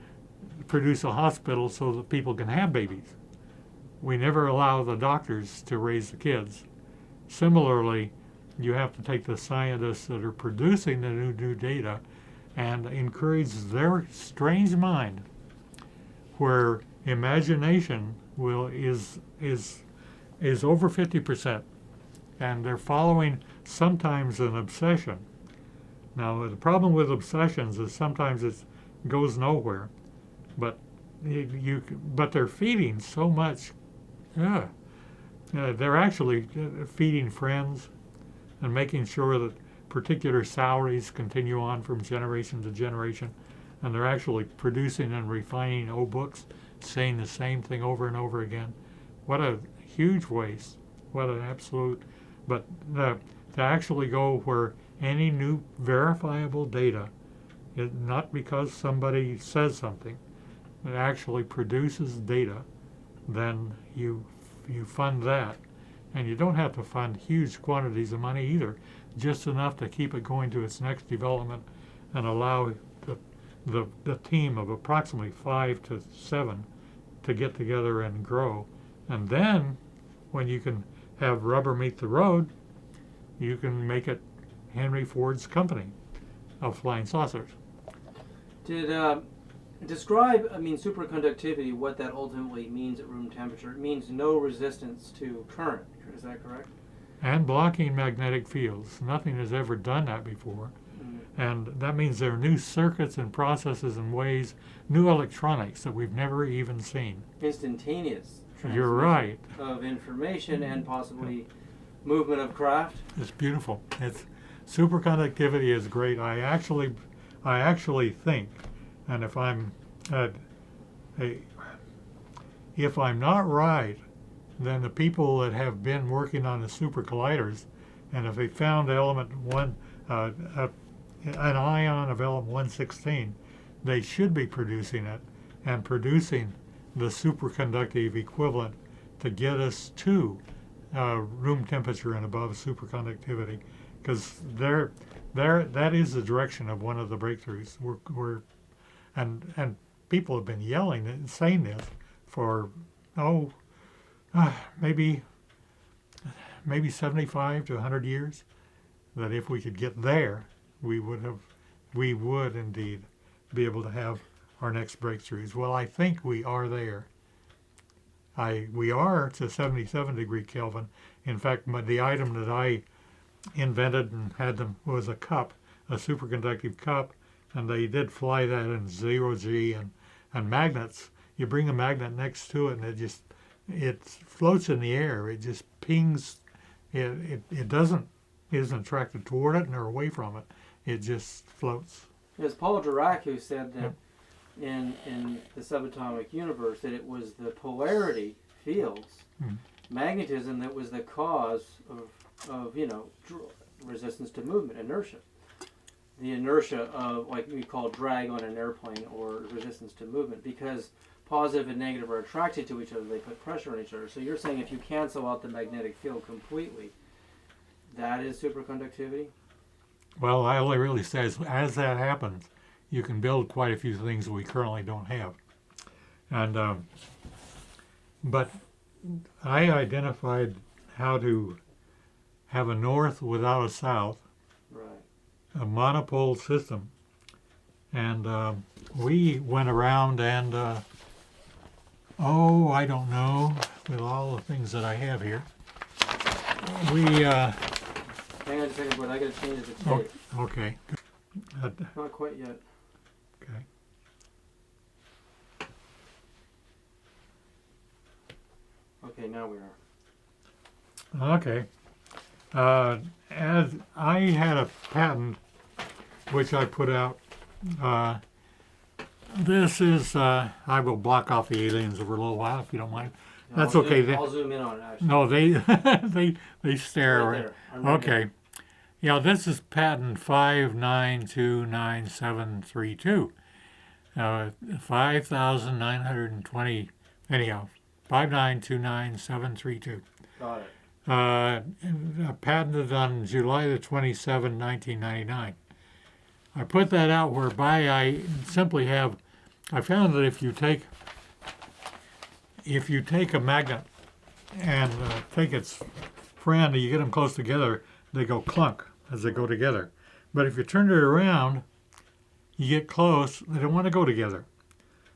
produce a hospital so that people can have babies. We never allow the doctors to raise the kids. Similarly, you have to take the scientists that are producing the new data and encourage their strange mind, where imagination is over 50%, and they're following sometimes an obsession. Now, the problem with obsessions is sometimes it goes nowhere, but but they're feeding so much. They're actually feeding friends and making sure that particular salaries continue on from generation to generation, and they're actually producing and refining old books, saying the same thing over and over again. What a huge waste! What an absolute! But to actually go where any new verifiable data, not because somebody says something, it actually produces data, then you fund that. And you don't have to fund huge quantities of money either, just enough to keep it going to its next development and allow the team of approximately 5 to 7 to get together and grow. And then when you can have rubber meet the road, you can make it Henry Ford's company of flying saucers. Describe, superconductivity, what that ultimately means at room temperature. It means no resistance to current. Is that correct? And blocking magnetic fields. Nothing has ever done that before. And that means there are new circuits and processes and ways, new electronics that we've never even seen. Instantaneous transmission You're right. of information and possibly movement of craft. It's beautiful. Superconductivity is great. I actually think, and if I'm not right, then the people that have been working on the super colliders, and if they found element one, an ion of element 116, they should be producing it and producing the superconductive equivalent to get us to room temperature and above superconductivity, because that is the direction of one of the breakthroughs. And people have been yelling and saying this for maybe 75 to 100 years, that if we could get there, we would indeed be able to have our next breakthroughs. Well, I think we are there. We are to 77 degree Kelvin. In fact, the item that I invented and had them was a cup, a superconductive cup, and they did fly that in 0G and magnets. You bring a magnet next to it, and it floats in the air. It just pings. It isn't attracted toward it nor away from it. It just floats. It's Paul Dirac who said that in the subatomic universe that it was the polarity fields, magnetism, that was the cause of resistance to movement, inertia. The inertia of, like we call drag on an airplane, or resistance to movement, because positive and negative are attracted to each other, they put pressure on each other. So you're saying if you cancel out the magnetic field completely, that is superconductivity? Well, all I really say is, as that happens, you can build quite a few things we currently don't have. And but I identified how to have a north without a south, Right. a monopole system, and we went around and I don't know, with all the things that I have here, we Hang on a second, but I gotta change the tape. okay. Not quite yet. Okay. Okay, now we are. Okay. As I had a patent which I put out, this is, I will block off the aliens over a little while if you don't mind. That's I'll okay. I'll zoom in on it, actually. No, they stare. Right there. I'm right Okay. Yeah, this is patent 5929732. 5,920, anyhow, 5929732. Got it. Patented on July the 27th, 1999. I put that out whereby I simply have, I found that if you take a magnet and take its friend and you get them close together, they go clunk as they go together. But if you turn it around, you get close, they don't want to go together.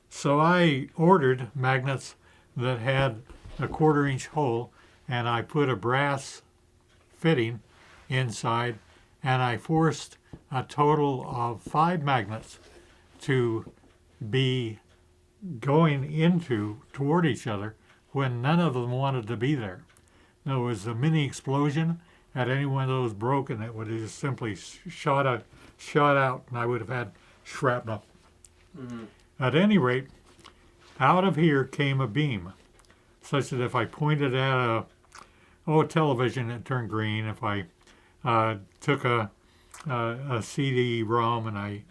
So I ordered magnets that had a 1/4-inch hole, and I put a brass fitting inside, and I forced a total of 5 magnets to be going toward each other when none of them wanted to be there. There was a mini explosion. Had any one of those broken, it would have just simply shot out, and I would have had shrapnel. Mm-hmm. At any rate, out of here came a beam, such that if I pointed at a television, it turned green. If I took a CD-ROM and I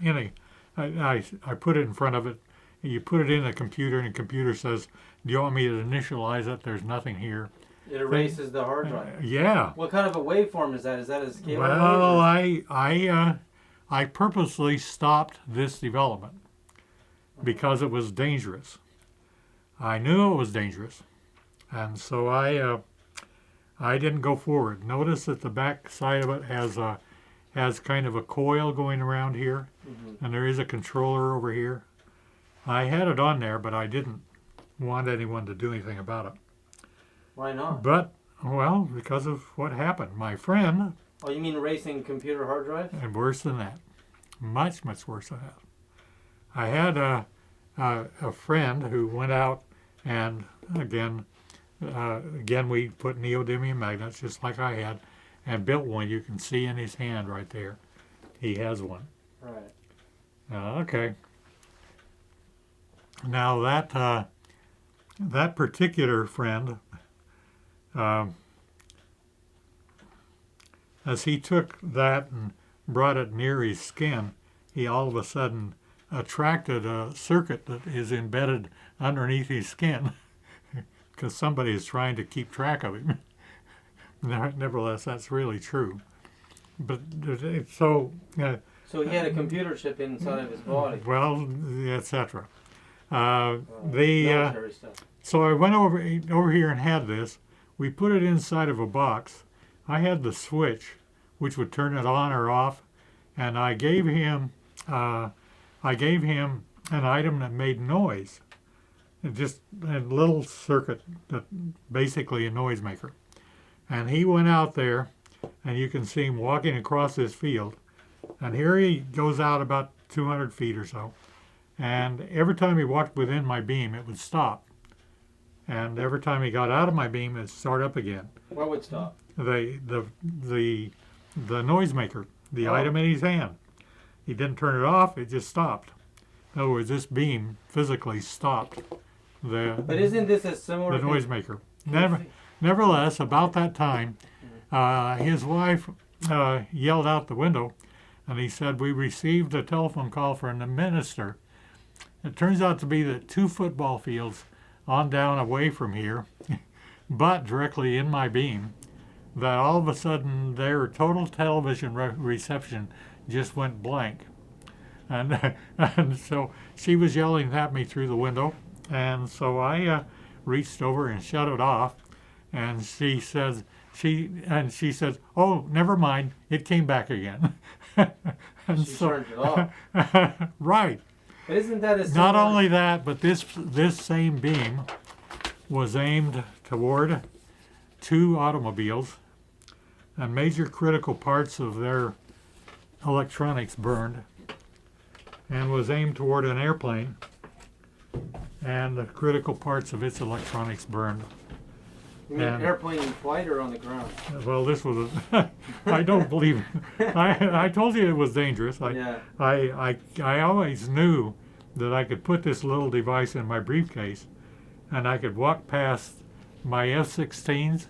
put it in front of it, you put it in a computer, and the computer says, "Do you want me to initialize it? There's nothing here." It erases the hard drive. Yeah. What kind of a waveform is that? Is that a scalar Well, wave? I purposely stopped this development because it was dangerous. I knew it was dangerous, and so I didn't go forward. Notice that the back side of it has kind of a coil going around here, Mm-hmm. and there is a controller over here. I had it on there, but I didn't want anyone to do anything about it. Why not? But, well, because of what happened. My friend, Oh, you mean erasing computer hard drive? and worse than that, much, much worse than that. I had a friend who went out and, again, we put neodymium magnets, just like I had, and built one. You can see in his hand right there. He has one. Right. Okay. Now that particular friend, as he took that and brought it near his skin, he all of a sudden attracted a circuit that is embedded underneath his skin because somebody is trying to keep track of him. Nevertheless, that's really true. But so So he had a computer chip inside of his body. well, etc. Military stuff. So I went over here and had this. We put it inside of a box. I had the switch, which would turn it on or off, and I gave him an item that made noise. Just a little circuit, that basically a noisemaker. And he went out there, and you can see him walking across this field. And here he goes out about 200 feet or so. And every time he walked within my beam, it would stop. And every time he got out of my beam, it'd start up again. What would stop? The noisemaker, the item in his hand. He didn't turn it off, it just stopped. In other words, this beam physically stopped But isn't this a similar? the noisemaker. Nevertheless, about that time, his wife yelled out the window, and he said, "We received a telephone call from the minister." It turns out to be that 2 football fields on down away from here, but directly in my beam, that all of a sudden their total television reception just went blank. And, and so she was yelling at me through the window, and so I reached over and shut it off, and she says, "Oh, never mind, it came back again." And She turned it off. Right. But isn't that a Not only that, but this same beam was aimed toward 2 automobiles, and major critical parts of their electronics burned, and was aimed toward an airplane, and the critical parts of its electronics burned. You mean and- airplane in flight or on the ground? Well, this was I don't believe I told you it was dangerous. Yeah. I always knew that I could put this little device in my briefcase, and I could walk past my F-16s,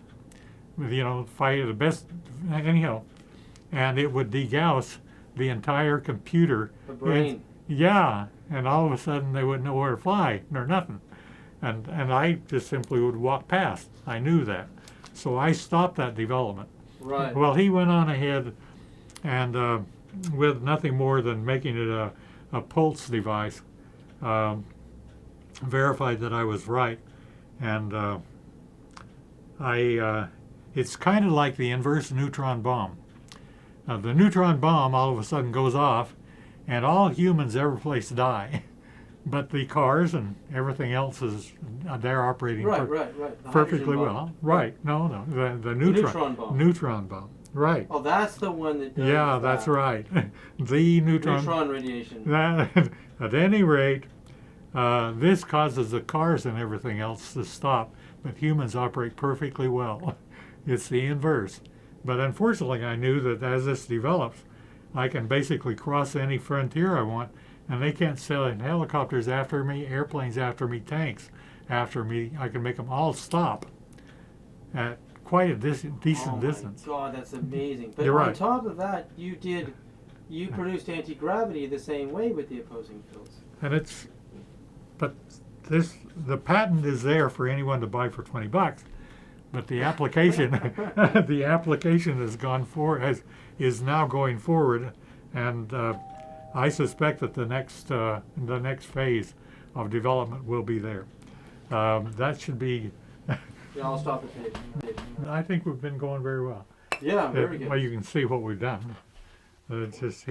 fight the best anyhow, and it would degauss the entire computer. The brain. Yeah, and all of a sudden they wouldn't know where to fly or nothing, and I just simply would walk past. I knew that, so I stopped that development. Right. Well, he went on ahead, and with nothing more than making it a pulse device, verified that I was right, and it's kind of like the inverse neutron bomb. The neutron bomb all of a sudden goes off, and all humans ever place die, but the cars and everything else they're operating Right. The perfectly hydrogen well. bomb. Right? No, the Neutron bomb. Neutron bomb. Right. Oh, that's the one that does Yeah, that's right. The neutron radiation. That, at any rate, this causes the cars and everything else to stop, but humans operate perfectly well. It's the inverse. But unfortunately, I knew that as this develops, I can basically cross any frontier I want, and they can't send helicopters after me, airplanes after me, tanks after me. I can make them all stop at quite a decent distance. Oh my God, that's amazing. But You're on right. top of that, you produced anti-gravity the same way with the opposing fields. And the patent is there for anyone to buy for $20, but the application, the application is now going forward, and I suspect that the next phase of development will be there. That should be. Yeah, I'll stop the tape. I think we've been going very well. Yeah, very good. Well, you can see what we've done. It's just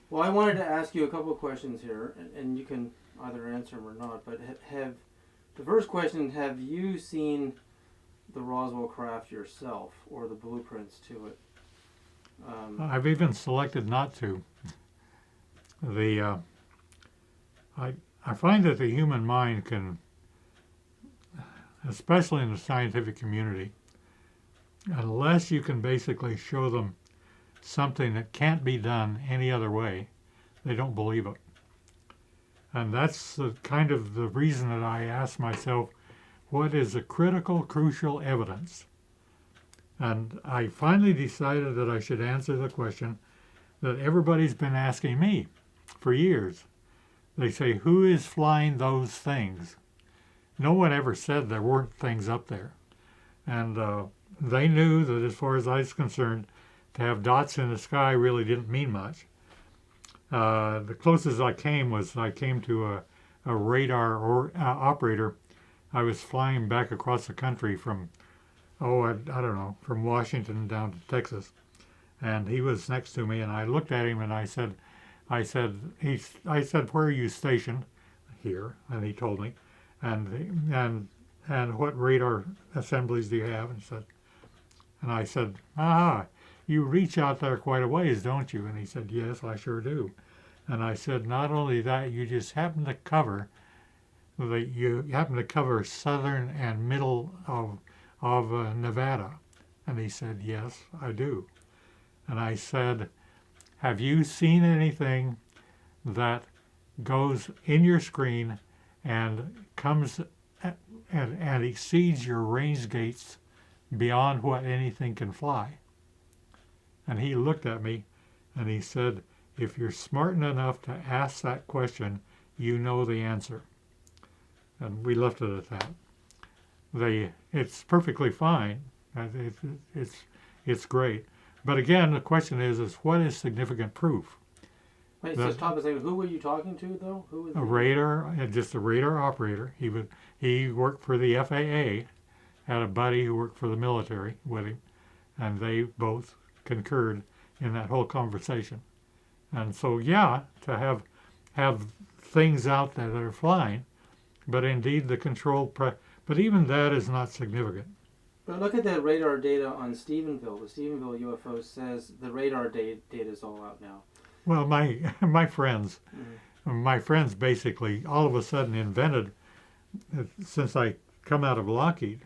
Well, I wanted to ask you a couple of questions here, and you can either answer them or not. But the first question: have you seen the Roswell craft yourself, or the blueprints to it? I've even selected not to. I find that the human mind can, especially in the scientific community, unless you can basically show them something that can't be done any other way, they don't believe it. And that's kind of the reason that I ask myself, what is the critical, crucial evidence? And I finally decided that I should answer the question that everybody's been asking me for years. They say, who is flying those things? No one ever said there weren't things up there. And they knew that as far as I was concerned, to have dots in the sky really didn't mean much. The closest I came to a radar operator. I was flying back across the country from, I don't know, from Washington down to Texas. And he was next to me, and I looked at him and I said, where are you stationed? Here. And he told me. And what radar assemblies do you have? And I said, you reach out there quite a ways, don't you? And he said, yes, I sure do. And I said, not only that, you just happen to cover southern and middle of Nevada. And he said, yes, I do. And I said, have you seen anything that goes in your screen and comes and exceeds your range gates beyond what anything can fly? And he looked at me and he said, if you're smart enough to ask that question, you know the answer. And we left it at that. It's perfectly fine. It's great. But again, the question is what is significant proof? Wait, so Tom is saying, who were you talking to though? Who was A radar, just a radar operator. He worked for the FAA, had a buddy who worked for the military with him, and they both concurred in that whole conversation. And so, yeah, to have things out there that are flying, but indeed the but even that is not significant. But look at the radar data on Stephenville. The Stephenville UFO says the radar data is all out now. Well, my friends, my friends basically all of a sudden invented, since I come out of Lockheed,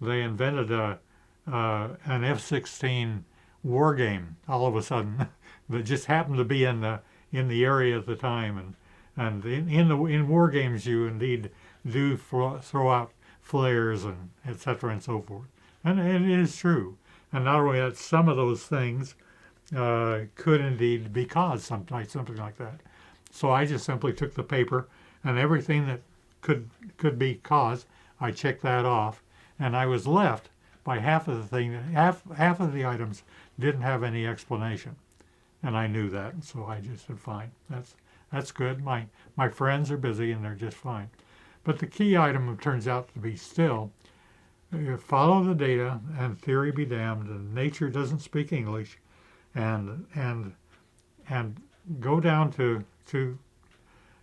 they invented an F-16 war game all of a sudden that just happened to be in the area at the time, and in war games you indeed do throw out flares and etc. and so forth, and it is true. And not only that, some of those things could indeed be caused something like that. So I just simply took the paper and everything that could be caused, I checked that off, and I was left by half of the items didn't have any explanation, and I knew that, and so I just said fine. That's good. My friends are busy and they're just fine. But the key item turns out to be still follow the data and theory be damned, and nature doesn't speak English, and go down to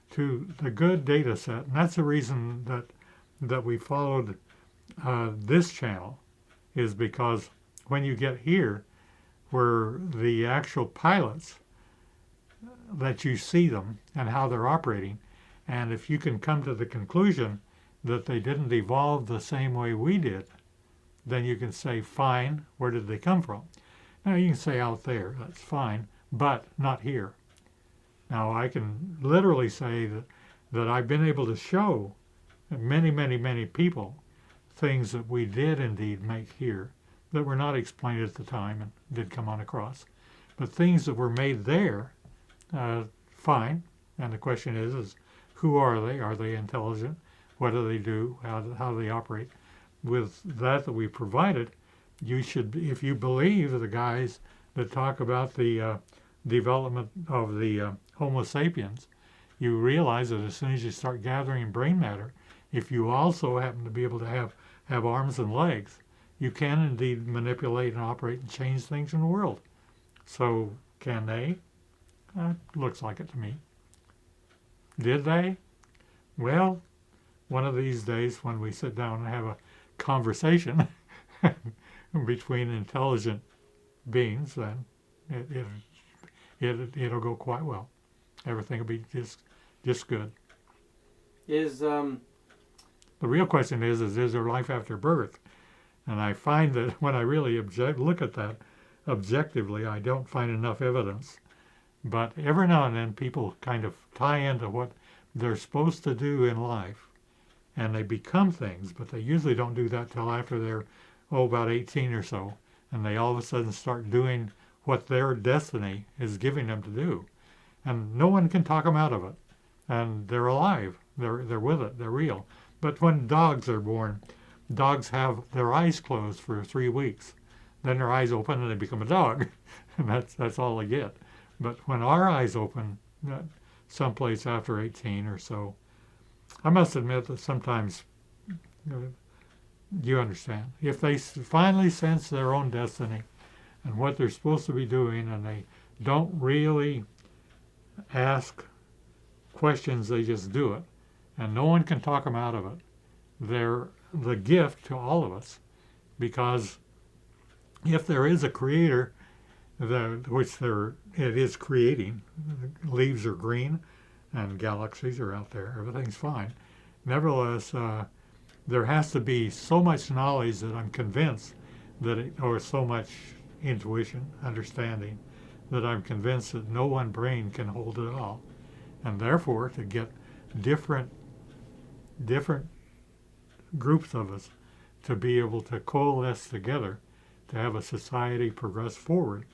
the good data set. And that's the reason that we followed this channel, is because when you get here where the actual pilots, that you see them and how they're operating, and if you can come to the conclusion that they didn't evolve the same way we did, then you can say, fine, where did they come from? Now you can say out there, that's fine, but not here. Now I can literally say that I've been able to show many people things that we did indeed make here that were not explained at the time and did come on across. But things that were made there, fine. And the question is who are they? Are they intelligent? What do they do? How do they operate? With that we provided, you should, if you believe the guys that talk about the development of the Homo sapiens, you realize that as soon as you start gathering brain matter, if you also happen to be able to have arms and legs, you can indeed manipulate and operate and change things in the world. So can they? Looks like it to me. Did they? Well, one of these days when we sit down and have a conversation between intelligent beings, then it'll go quite well. Everything will be just good. The real question is there life after birth? And I find that when I really look at that objectively, I don't find enough evidence. But every now and then people kind of tie into what they're supposed to do in life, and they become things, but they usually don't do that till after they're, about 18 or so, and they all of a sudden start doing what their destiny is giving them to do. And no one can talk them out of it. And they're alive. They're with it. They're real. But when dogs are born, dogs have their eyes closed for 3 weeks. Then their eyes open and they become a dog. And that's all they get. But when our eyes open, someplace after 18 or so, I must admit that sometimes, you understand, if they finally sense their own destiny and what they're supposed to be doing, and they don't really ask questions, they just do it, and no one can talk them out of it, they're the gift to all of us. Because if there is a creator, which it is creating, leaves are green and galaxies are out there, everything's fine. Nevertheless, there has to be so much knowledge that I'm convinced or so much intuition, understanding, that I'm convinced that no one brain can hold it all. And therefore, to get different groups of us to be able to coalesce together to have a society progress forward,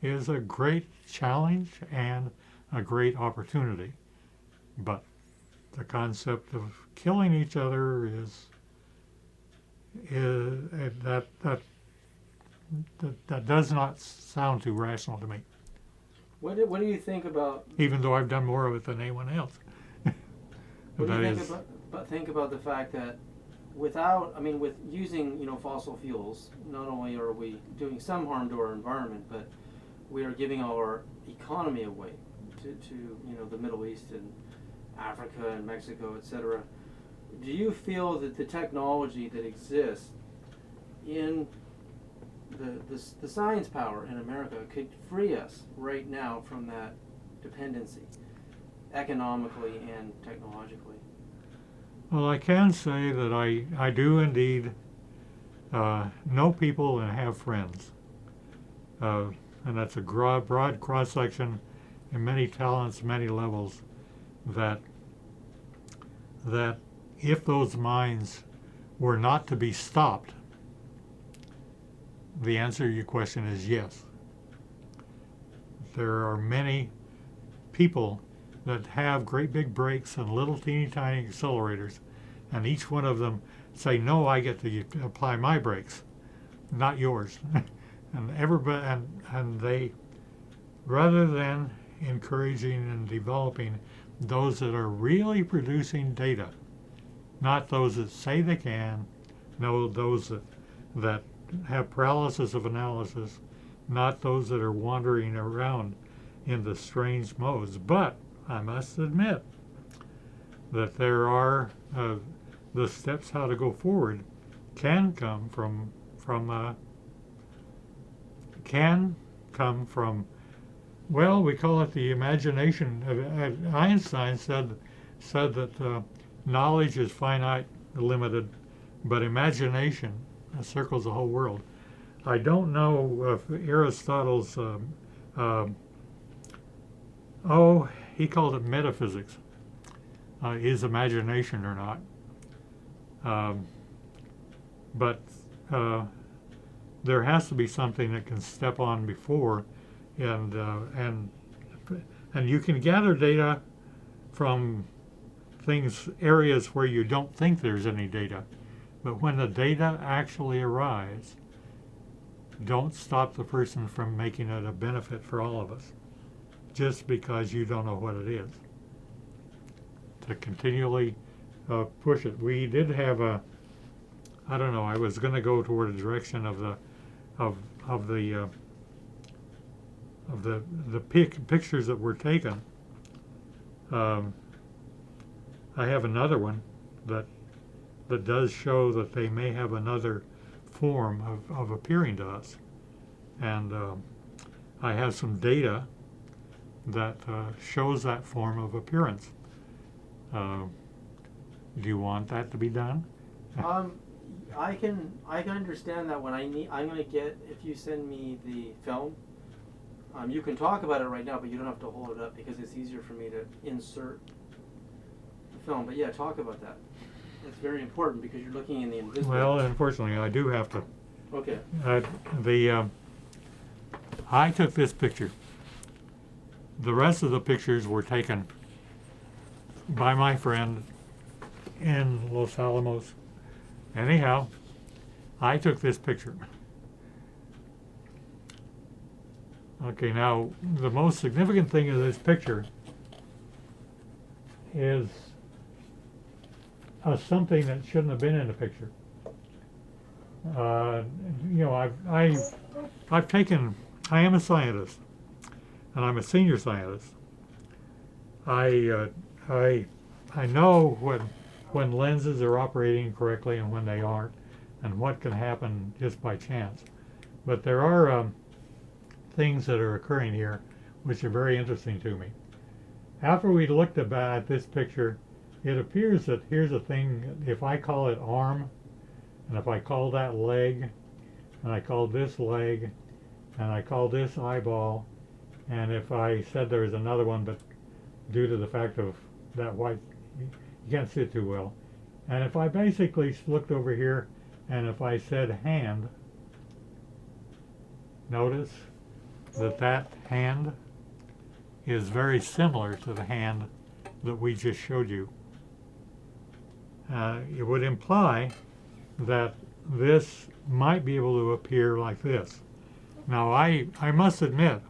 is a great challenge and a great opportunity. But the concept of killing each other is that does not sound too rational to me. What do you think about? Even though I've done more of it than anyone else. What do you That think is, think about the fact that with using fossil fuels, not only are we doing some harm to our environment, but we are giving our economy away to the Middle East and Africa and Mexico, etc. Do you feel that the technology that exists in the science power in America could free us right now from that dependency, economically and technologically? well, I can say that I do indeed know people and have friends. And that's a broad cross section and many talents, many levels that if those mines were not to be stopped, the answer to your question is yes. There are many people that have great big brakes and little teeny tiny accelerators, and each one of them say, no, I get to apply my brakes, not yours. And everybody, and they, rather than encouraging and developing those that are really producing data, not those that say they can, no, those that have paralysis of analysis, not those that are wandering around in the strange modes. But I must admit that there are the steps how to go forward can come from well, we call it the imagination. Einstein said that knowledge is finite, limited, but imagination circles the whole world. I don't know if Aristotle's he called it metaphysics, is imagination or not. But there has to be something that can step on before, and you can gather data from areas where you don't think there's any data. But when the data actually arrives, don't stop the person from making it a benefit for all of us, just because you don't know what it is. To continually push it. We did have I don't know, I was going to go toward a direction of the pictures that were taken. I have another one that does show that they may have another form of appearing to us, and I have some data that shows that form of appearance. Do you want that to be done? I can understand that. I'm gonna get, if you send me the film, you can talk about it right now, but you don't have to hold it up because it's easier for me to insert the film. But yeah, talk about that. It's very important because you're looking in the invisible. Well, unfortunately, I do have to. Okay. I took this picture. The rest of the pictures were taken by my friend in Los Alamos. Anyhow, I took this picture. Okay, now the most significant thing of this picture is something that shouldn't have been in the picture. I am a scientist, and I'm a senior scientist. I know when lenses are operating correctly and when they aren't, and what can happen just by chance. But there are things that are occurring here which are very interesting to me. After we looked at this picture, it appears that here's a thing, if I call it arm, and if I call that leg, and I call this leg, and I call this eyeball, and if I said there was another one, but due to the fact of that white, you can't see it too well. And if I basically looked over here, and if I said hand, notice that that hand is very similar to the hand that we just showed you. It would imply that this might be able to appear like this. Now I must admit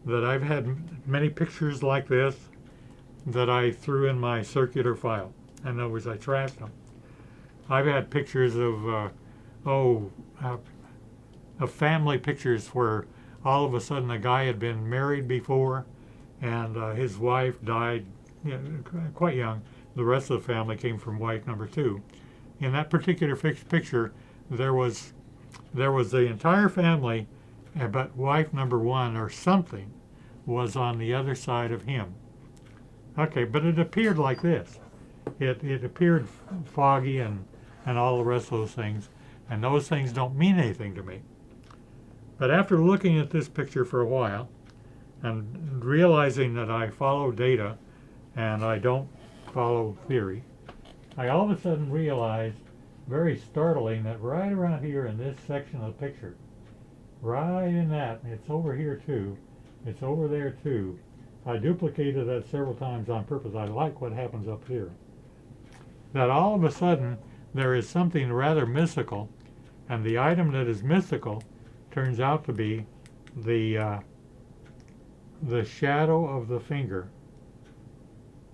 that I've had many pictures like this that I threw in my circular file. In other words, I trashed them. I've had pictures of family pictures where all of a sudden a guy had been married before and his wife died quite young. The rest of the family came from wife number 2. In that particular picture, there was the entire family, but wife number 1 or something was on the other side of him. Okay, but it appeared like this. It appeared foggy and all the rest of those things, and those things don't mean anything to me. But after looking at this picture for a while and realizing that I follow data and I don't follow theory, I all of a sudden realized, very startling, that right around here in this section of the picture, right in that, and it's over here too, it's over there too. I duplicated that several times on purpose. I like what happens up here. That all of a sudden there is something rather mystical, and the item that is mystical turns out to be the shadow of the finger.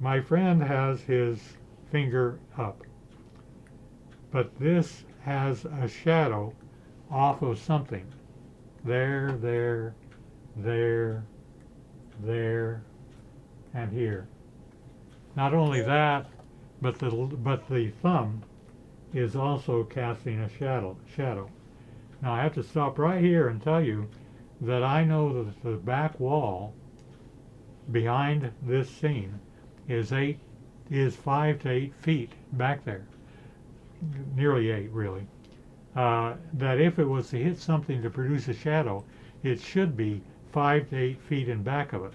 My friend has his finger up, but this has a shadow off of something. There, and here. Not only that, but the thumb is also casting a shadow. Now I have to stop right here and tell you that I know that the back wall behind this scene is 5 to 8 feet back there, nearly 8 really. That if it was to hit something to produce a shadow, it should be 5 to 8 feet in back of it.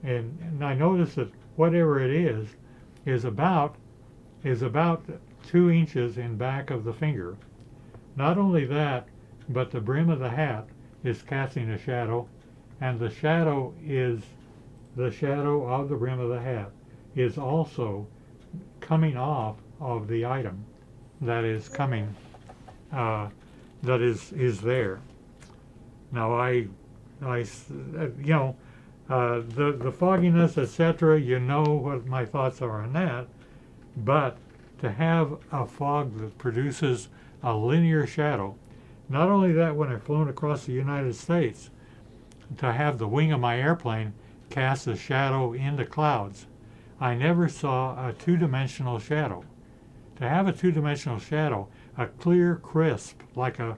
And I noticed that whatever it is about 2 inches in back of the finger. Not only that, but the brim of the hat is casting a shadow, and the shadow of the brim of the hat is also coming off of the item that is coming, that is there. Now the fogginess, etc., you know what my thoughts are on that, but to have a fog that produces a linear shadow, not only that, when I've flown across the United States, to have the wing of my airplane cast a shadow into clouds, I never saw a two-dimensional shadow. To have a two-dimensional shadow, a clear, crisp, like a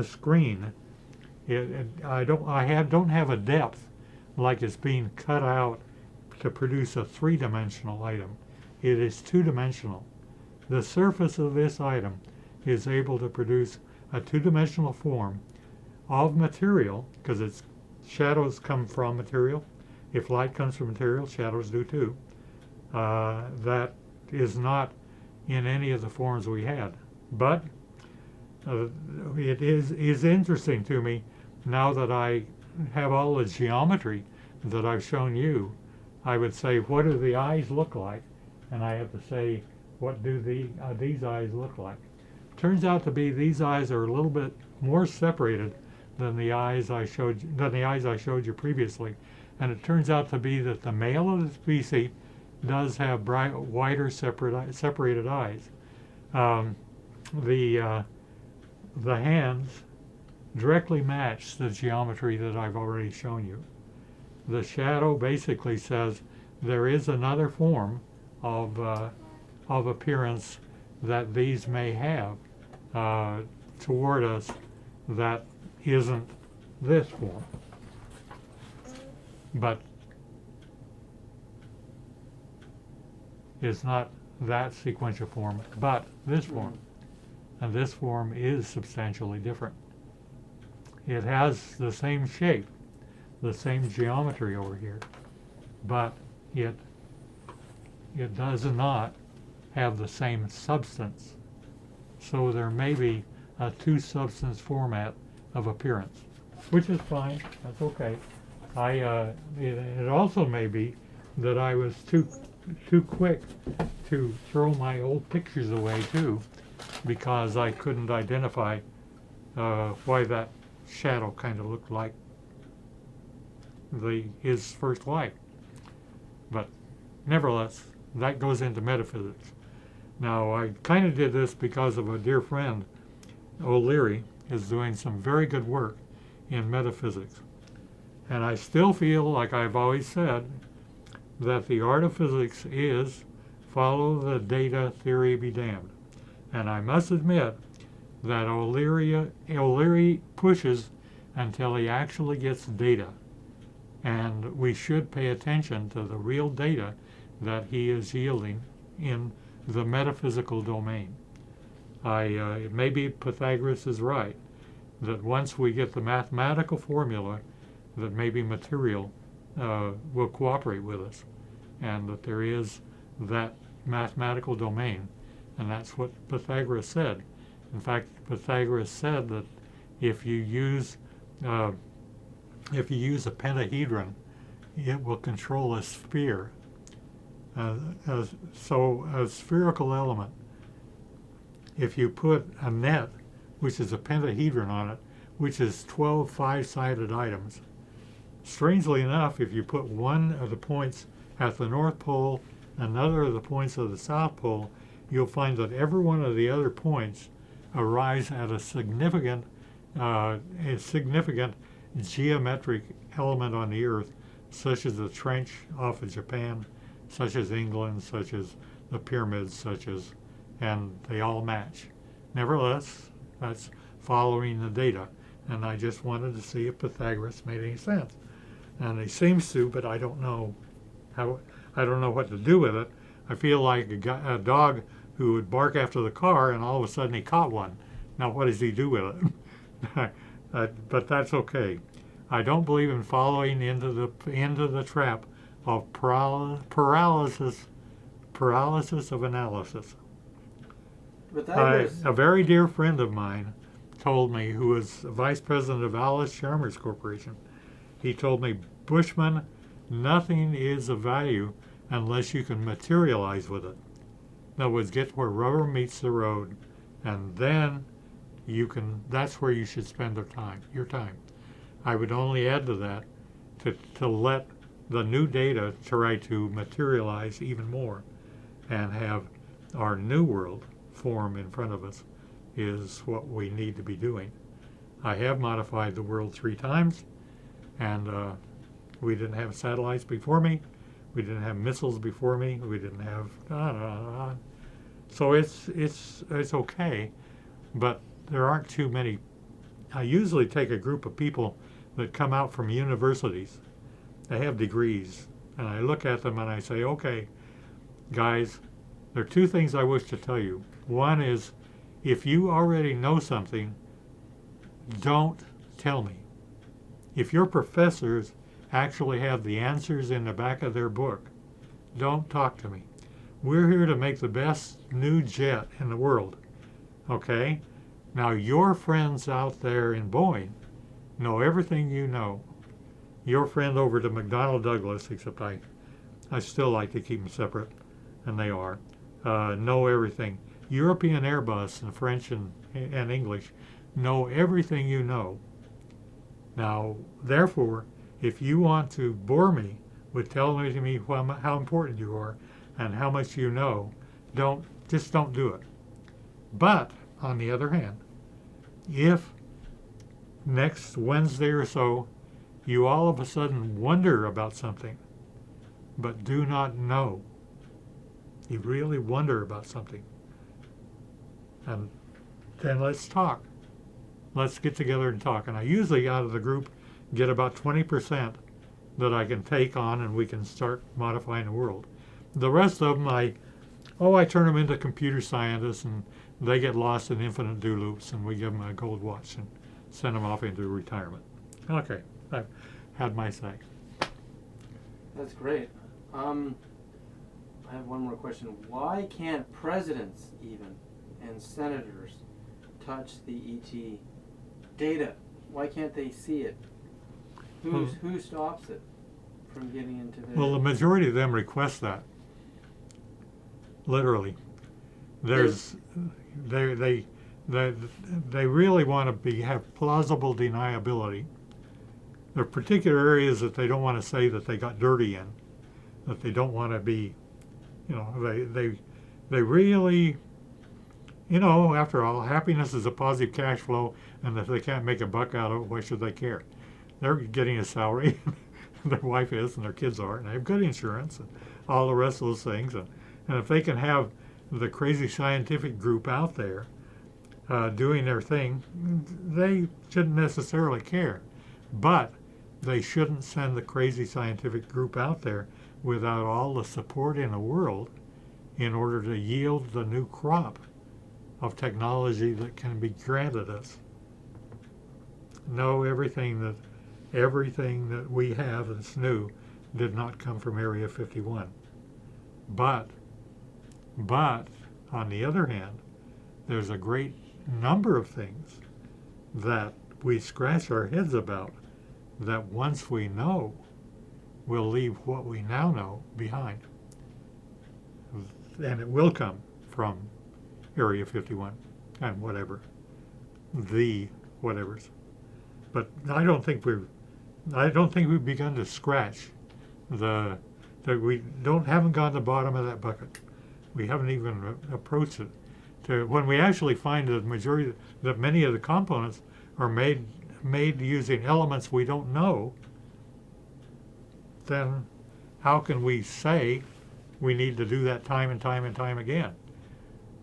screen, I don't have a depth like it's being cut out to produce a three-dimensional item. It is two-dimensional. The surface of this item is able to produce a two-dimensional form of material, because its shadows come from material. If light comes from material, shadows do too. That is not in any of the forms we had. But it is interesting to me now that I have all the geometry that I've shown you. I would say, what do the eyes look like? And I have to say, what do these eyes look like? Turns out to be these eyes are a little bit more separated than the eyes I showed you previously, and it turns out to be that the male of the species does have wider separated eyes. The hands directly match the geometry that I've already shown you. The shadow basically says there is another form of appearance that these may have toward us that isn't this form, but is not that sequential form, but this form. And this form is substantially different. It has the same shape, the same geometry over here, but it does not have the same substance. So there may be a two-substance format of appearance. which is fine. That's okay. It also may be that I was too quick to throw my old pictures away too, because I couldn't identify why that shadow kind of looked like his first wife. But nevertheless, that goes into metaphysics. Now, I kind of did this because of a dear friend, O'Leary, is doing some very good work in metaphysics. And I still feel, like I've always said, that the art of physics is follow the data, theory be damned. And I must admit that O'Leary pushes until he actually gets data. And we should pay attention to the real data that he is yielding in the metaphysical domain. Maybe Pythagoras is right, that once we get the mathematical formula, that maybe material will cooperate with us, and that there is that mathematical domain, and that's what Pythagoras said. In fact, Pythagoras said that if you use a pentahedron, it will control a sphere. So a spherical element, if you put a net, which is a pentahedron on it, which is 12 five-sided items, strangely enough, if you put one of the points at the North Pole, another of the points of the South Pole, you'll find that every one of the other points arise at a significant geometric element on the Earth, such as the trench off of Japan, such as England, such as the pyramids, and they all match. Nevertheless, that's following the data, and I just wanted to see if Pythagoras made any sense. And he seems to, but I don't know what to do with it. I feel like a dog who would bark after the car, and all of a sudden he caught one. Now what does he do with it? But that's okay. I don't believe in following into the trap of paralysis of analysis. A very dear friend of mine told me, who was vice president of Alice Chalmers Corporation, he told me, Bushman, nothing is of value unless you can materialize with it. In other words, get where rubber meets the road, and then that's where you should spend your time. I would only add to that to let the new data try to materialize even more and have our new world form in front of us is what we need to be doing. I have modified the world 3 times, and we didn't have satellites before me, we didn't have missiles before me, we didn't have so it's okay, but there aren't too many. I usually take a group of people that come out from universities, they have degrees, and I look at them and I say, okay, guys, there are 2 things I wish to tell you. One is, if you already know something, don't tell me. If your professors actually have the answers in the back of their book, don't talk to me. We're here to make the best new jet in the world, okay? Now, your friends out there in Boeing know everything you know. Your friend over to McDonnell Douglas, except I still like to keep them separate, and they are, know everything. European Airbus and French and English know everything you know. Now, therefore, if you want to bore me with telling me how important you are and how much you know, don't do it. But, on the other hand, if next Wednesday or so you all of a sudden wonder about something, but do not know, you really wonder about something, and then let's talk. Let's get together and talk. And I usually, out of the group, get about 20% that I can take on, and we can start modifying the world. The rest of them, I turn them into computer scientists, and they get lost in infinite do loops, and we give them a gold watch and send them off into retirement. Okay, I've had my say. That's great. I have one more question. Why can't presidents even and senators touch the ET data Why can't they see it? Who stops it from getting into their? Well, the majority of them request that. Literally, there's they really want to have plausible deniability. There are particular areas that they don't want to say that they got dirty in, that they don't want to be, they really, after all, happiness is a positive cash flow, and if they can't make a buck out of it, why should they care? They're getting a salary, their wife is, and their kids are, and they have good insurance, and all the rest of those things, and if they can have the crazy scientific group out there doing their thing, they shouldn't necessarily care. But they shouldn't send the crazy scientific group out there without all the support in the world in order to yield the new crop of technology that can be granted us. No, everything that we have that's new did not come from Area 51. But on the other hand, there's a great number of things that we scratch our heads about that once we know, we'll leave what we now know behind. And it will come from Area 51 and the whatevers. But I don't think we've begun to scratch haven't gone to the bottom of that bucket. We haven't even approached it. When we actually find that many of the components are made using elements we don't know, then how can we say we need to do that time and time and time again?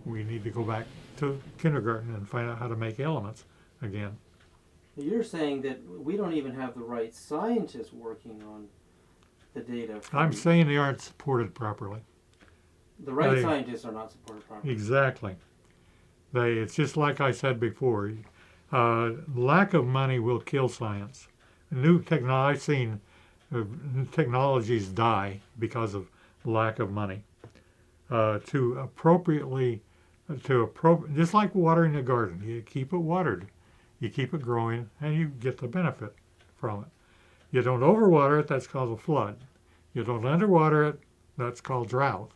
We need to go back to kindergarten and find out how to make elements again. You're saying that we don't even have the right scientists working on the data. I'm saying they aren't supported properly. The right scientists are not supported properly. Exactly. It's just like I said before. Lack of money will kill science. I've seen technologies die because of lack of money. Just like watering a garden, you keep it watered, you keep it growing, and you get the benefit from it. You don't overwater it, that's called a flood. You don't underwater it, that's called drought.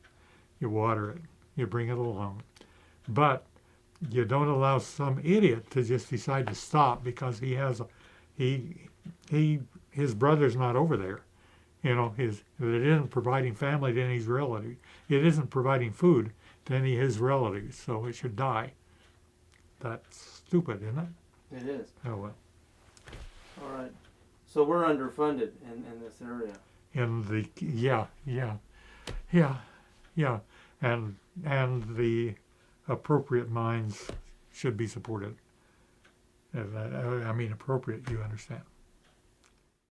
You water it, you bring it along. But you don't allow some idiot to just decide to stop because his brother's not over there. It isn't providing family to any of his relatives. It isn't providing food to any of his relatives, so it should die. That's stupid, isn't it? It is. Oh well. All right. So we're underfunded in this area. And the appropriate minds should be supported. I mean appropriate, you understand.